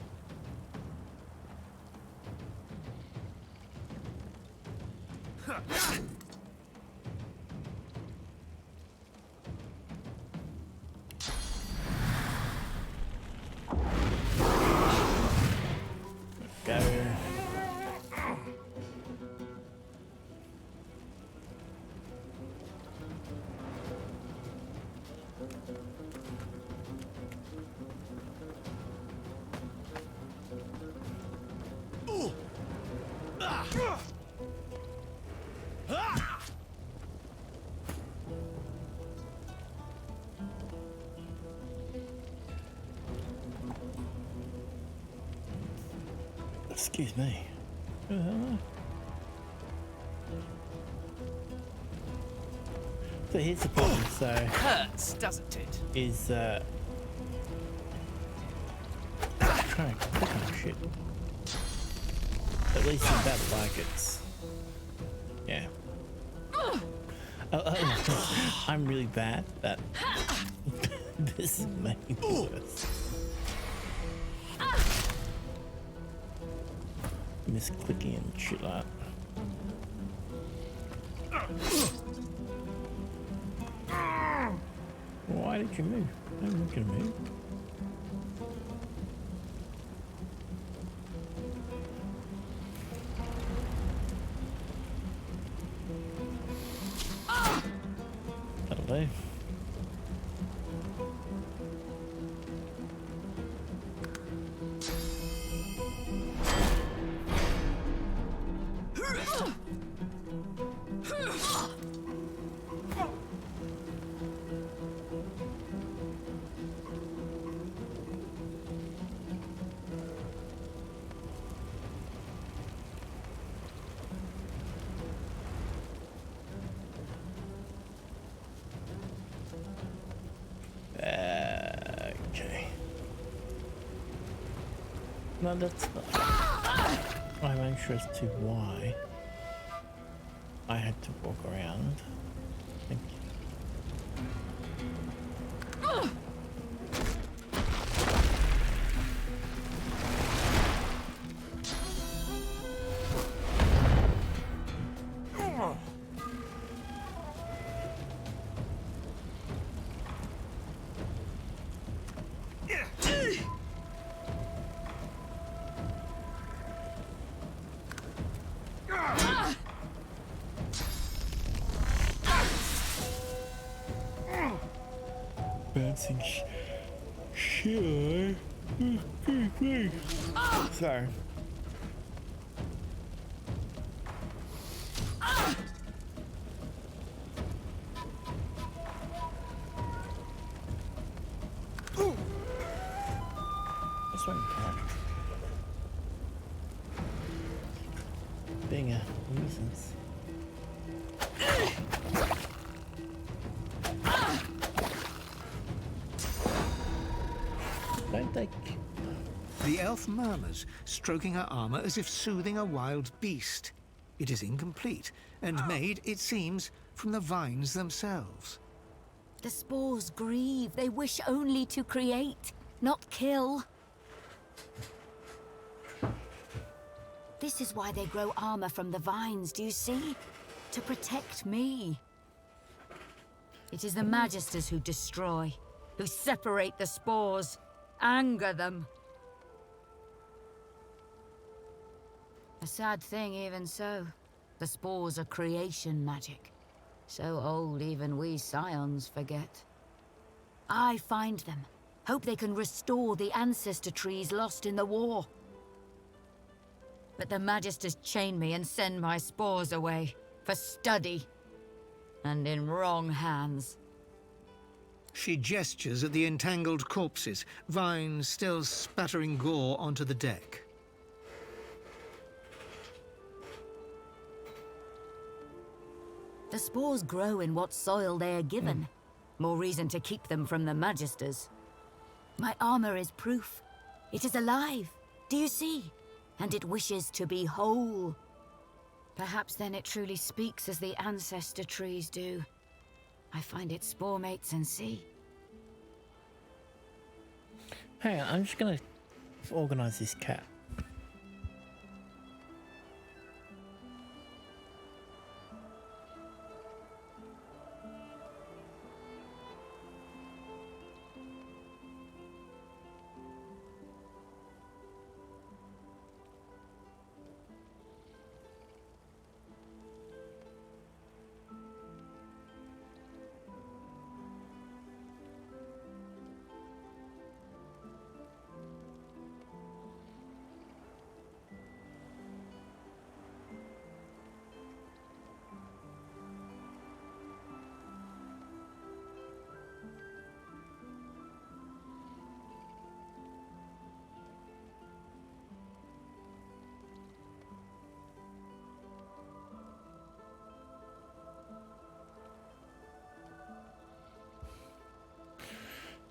Excuse me. So here's the problem. So hurts, doesn't it? Is trying to click on shit. At least in that, like it's yeah. I'm really bad at this is making me worse. Misclicking and shit like that. Why did you move? I'm not gonna move. That'll do. No, that's not. I'm unsure as to why I had to walk around. Thank you. Bouncing shit. Sorry. This one cat. Being a nuisance. Don't they? The elf murmurs, stroking her armor as if soothing a wild beast. It is incomplete, and made, it seems, from the vines themselves. The spores grieve. They wish only to create, not kill. This is why they grow armor from the vines, do you see? To protect me. It is the Magisters who destroy, who separate the spores, anger them. A sad thing, even so. The spores are creation magic. So old even we scions forget. I find them. Hope they can restore the ancestor trees lost in the war. But the Magisters chain me and send my spores away. For study. And in wrong hands. She gestures at the entangled corpses, vines still spattering gore onto the deck. The spores grow in what soil they are given. More reason to keep them from the Magisters. My armor is proof. It is alive. Do you see? And it wishes to be whole. Perhaps then it truly speaks as the ancestor trees do. I find its spore mates and see. Hang on, I'm just gonna organize this cat.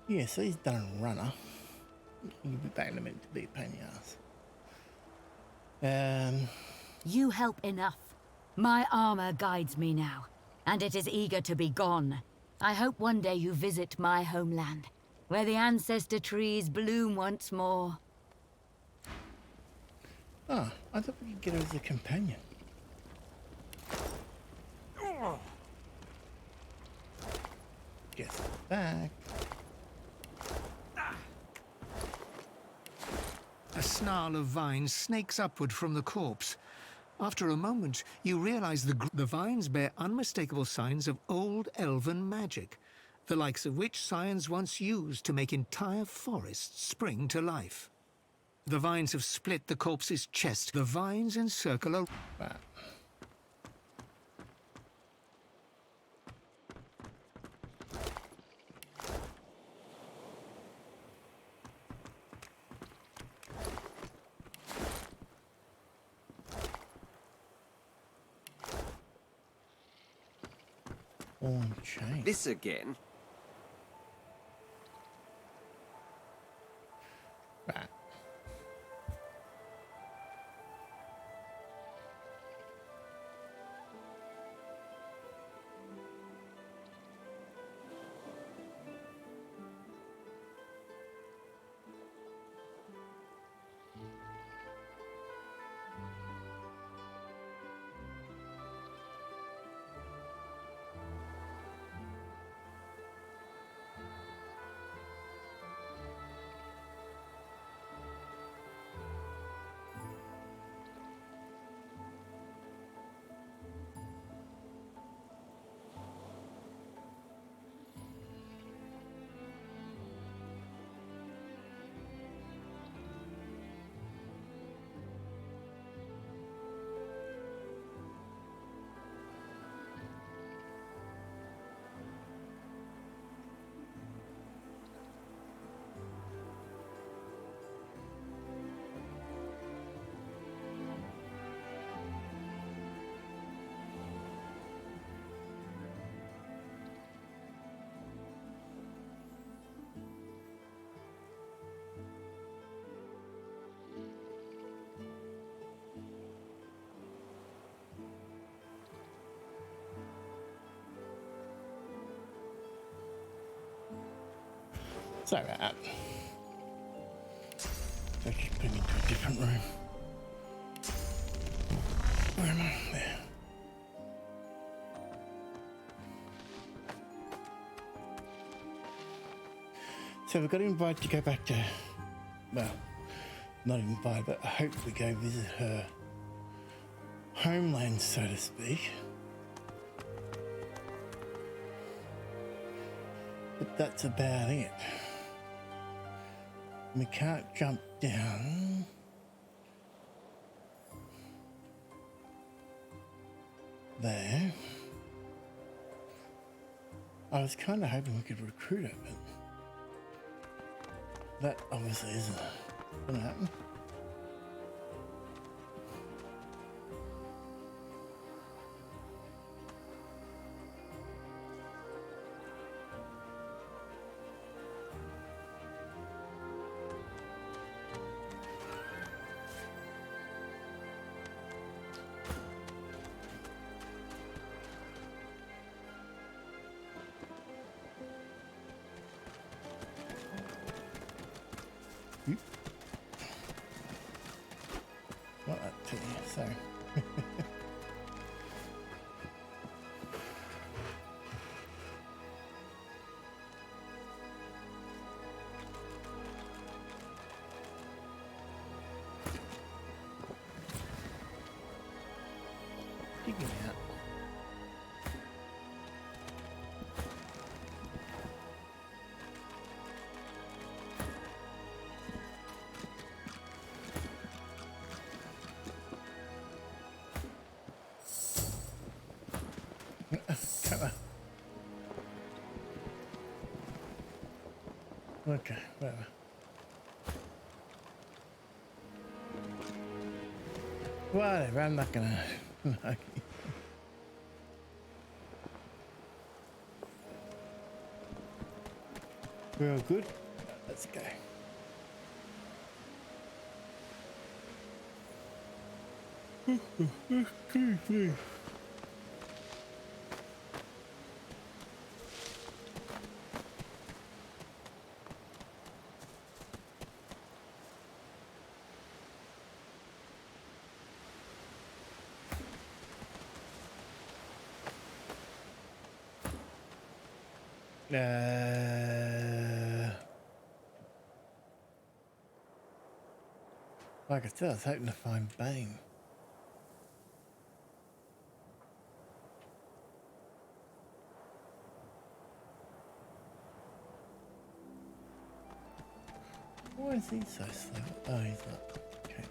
Yeah, so he's done a runner. You'll be back in a minute to be a pain in the ass. You help enough. My armor guides me now, and it is eager to be gone. I hope one day you visit my homeland, where the ancestor trees bloom once more. Ah, I thought we could get her as a companion. Get back. A snarl of vines snakes upward from the corpse. After a moment, you realize the vines bear unmistakable signs of old elven magic, the likes of which scions once used to make entire forests spring to life. The vines have split the corpse's chest. The vines encircle a... This again? Sorry about that. So just put me into a different room. Where am I? There. So we got invited to go back to, well, not invited, but I hope we go visit her homeland, so to speak. But that's about it. We can't jump down. There. I was kind of hoping we could recruit her, but that obviously isn't going to happen. Not that to you, sorry. Digging out. Okay, whatever. Whatever, I'm not gonna. We're all good? Let's go. Like I said, I was hoping to find Bane. Why is he so slow? Oh, he's not. Okay.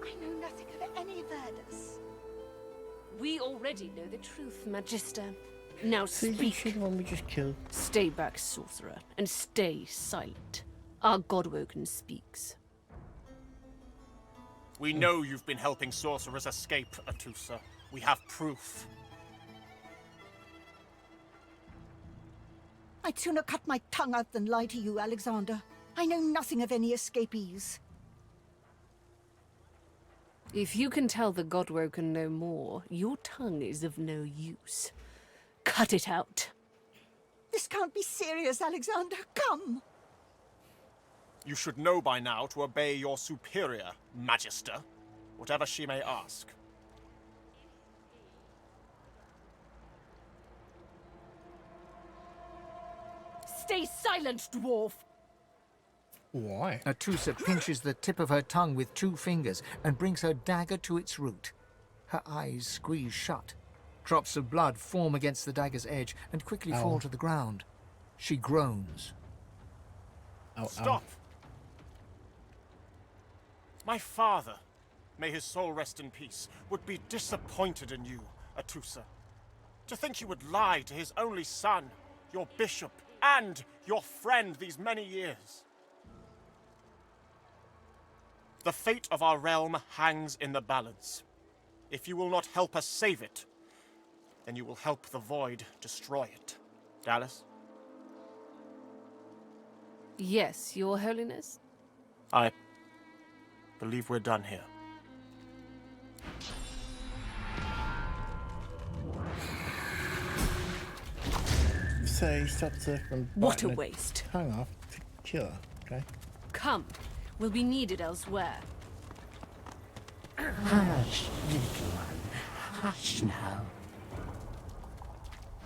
I know nothing of any Verdus. We already know the truth, Magister. Now See, speak. she's the one we just killed. Stay back, sorcerer, and stay silent. Our Godwoken speaks. We know you've been helping sorcerers escape, Atusa. We have proof. I'd sooner cut my tongue out than lie to you, Alexander. I know nothing of any escapees. If you can tell the Godwoken no more, your tongue is of no use. Cut it out. This can't be serious, Alexander. Come! You should know by now to obey your superior, Magister, whatever she may ask. Stay silent, dwarf! Why? Atusa pinches the tip of her tongue with 2 fingers and brings her dagger to its root. Her eyes squeeze shut. Drops of blood form against the dagger's edge and quickly fall to the ground. She groans. Stop! My father, may his soul rest in peace, would be disappointed in you, Atusa. To think you would lie to his only son, your bishop, and your friend these many years. The fate of our realm hangs in the balance. If you will not help us save it, then you will help the Void destroy it. Dallas? Yes, Your Holiness? I believe we're done here. So he stops her from What biting a her waste. tongue off to kill her. Okay. Come, we'll be needed elsewhere. Hush, little one. Hush now.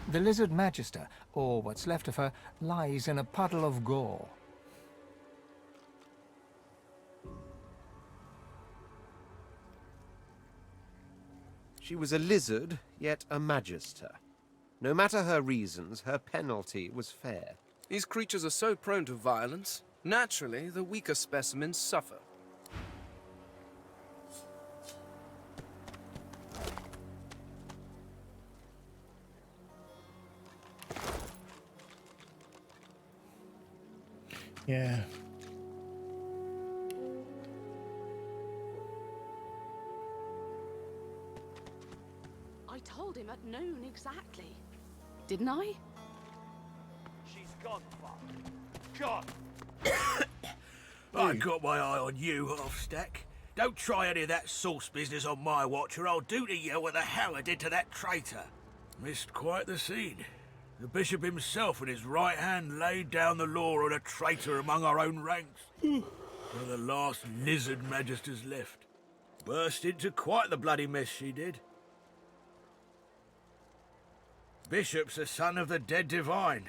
The lizard magister, or what's left of her, lies in a puddle of gore. She was a lizard, yet a magister. No matter her reasons, her penalty was fair. These creatures are so prone to violence. Naturally, the weaker specimens suffer. Yeah. I told him at noon exactly. Didn't I? She's gone, Father. Gone. I got my eye on you, Half-Stack. Don't try any of that sauce business on my watch, or I'll do to you what the Hammer did to that traitor. Missed quite the scene. The bishop himself and his right hand laid down the law on a traitor among our own ranks. One of the last lizard magisters left. Burst into quite the bloody mess she did. Bishop's the son of the dead divine.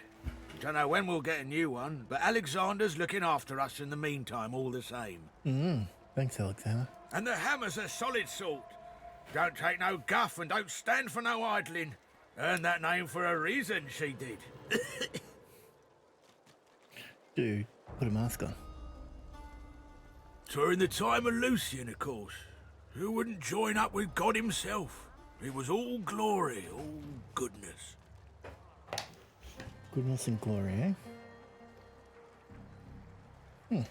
Don't know when we'll get a new one, but Alexander's looking after us in the meantime all the same. Thanks, Alexander. And the Hammer's a solid sort. Don't take no guff and don't stand for no idling. Earned that name for a reason, she did. Dude, put a mask on. During the time of Lucian, of course. Who wouldn't join up with God himself? It was all glory, all goodness. Goodness and glory, eh?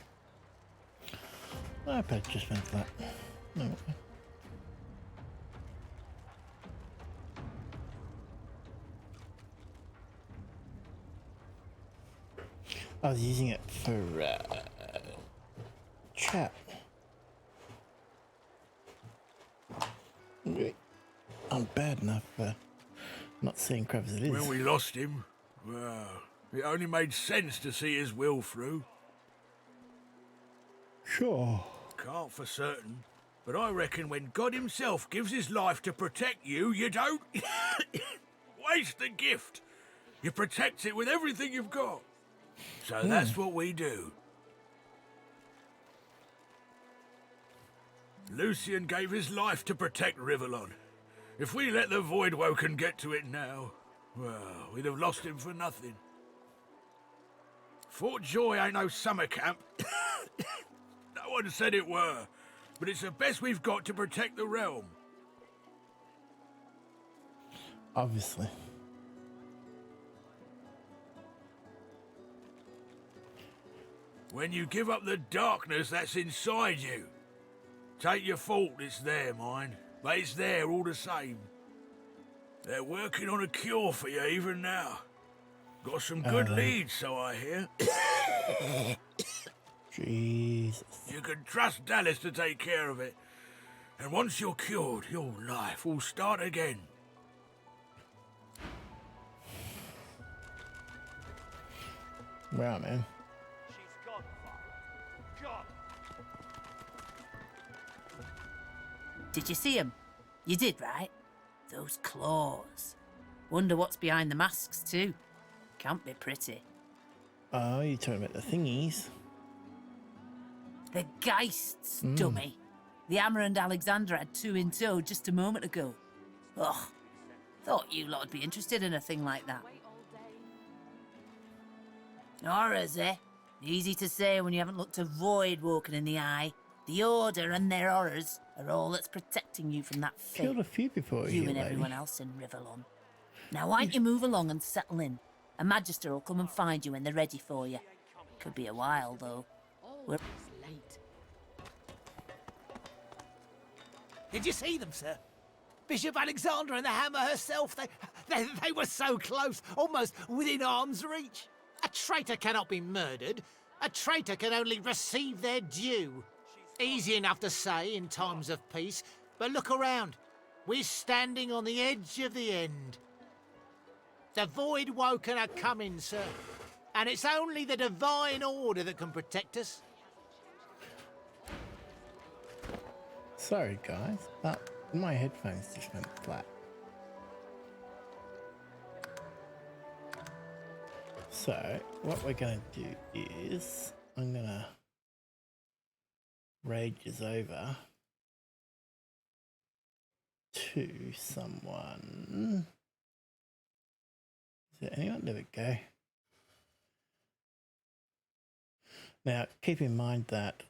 I bet just went for that. No. I was using it for chat. I'm bad enough not seeing crap as it is. When we lost him, well, it only made sense to see his will through. Sure. Can't for certain, but I reckon when God himself gives his life to protect you, you don't waste the gift. You protect it with everything you've got. So that's what we do. Lucian gave his life to protect Rivellon. If we let the Voidwoken get to it now, well, we'd have lost him for nothing. Fort Joy ain't no summer camp. No one said it were, but it's the best we've got to protect the realm. Obviously. When you give up the darkness that's inside you, take your fault, it's there, mind, but it's there all the same. They're working on a cure for you even now. Got some good leads, so I hear. Jesus. You can trust Dallas to take care of it. And once you're cured, your life will start again. Right, man. She's gone, Father. Gone. Did you see him? You did, right? Those claws. Wonder what's behind the masks, too. Can't be pretty. Oh, you're talking about the thingies. The Geists, dummy. The Hammer and Alexander had two in tow just a moment ago. Ugh. Thought you lot would be interested in a thing like that. Horrors, eh? Easy to say when you haven't looked a Voidwoken in the eye. The Order and their horrors are all that's protecting you from that fate. Killed a few before You here, and lady. everyone else in Rivellon. Now, why don't you move along and settle in? A Magister will come and find you when they're ready for you. Could be a while, though. We're late. Did you see them, sir? Bishop Alexander and the Hammer herself, they were so close, almost within arm's reach. A traitor cannot be murdered. A traitor can only receive their due. Easy enough to say in times of peace, but look around. We're standing on the edge of the end. The Void Woken are coming, sir. And it's only the Divine Order that can protect us. Sorry, guys, but my headphones just went flat. So, what we're going to do is, I'm going to rage is over to someone. Is there anyone? There we go. Now, keep in mind that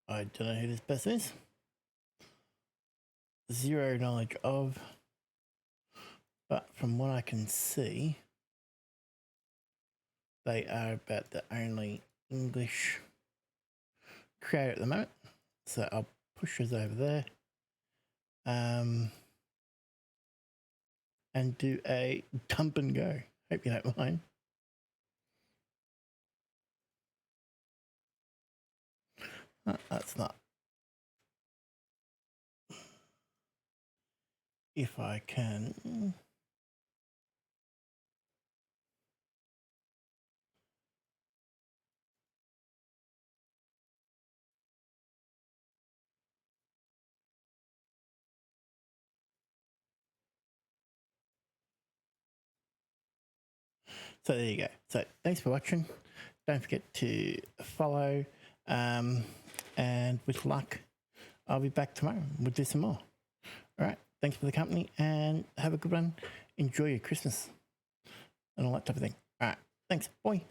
I don't know who this person is. Zero knowledge of, but from what I can see, they are about the only English creator at the moment. So I'll push us over there. And do a dump and go. Hope you don't mind. That's not. If I can. So there you go. So thanks for watching. Don't forget to follow. And with luck, I'll be back tomorrow. We'll do some more. All right. Thanks for the company and have a good one. Enjoy your Christmas and all that type of thing. All right. Thanks. Bye.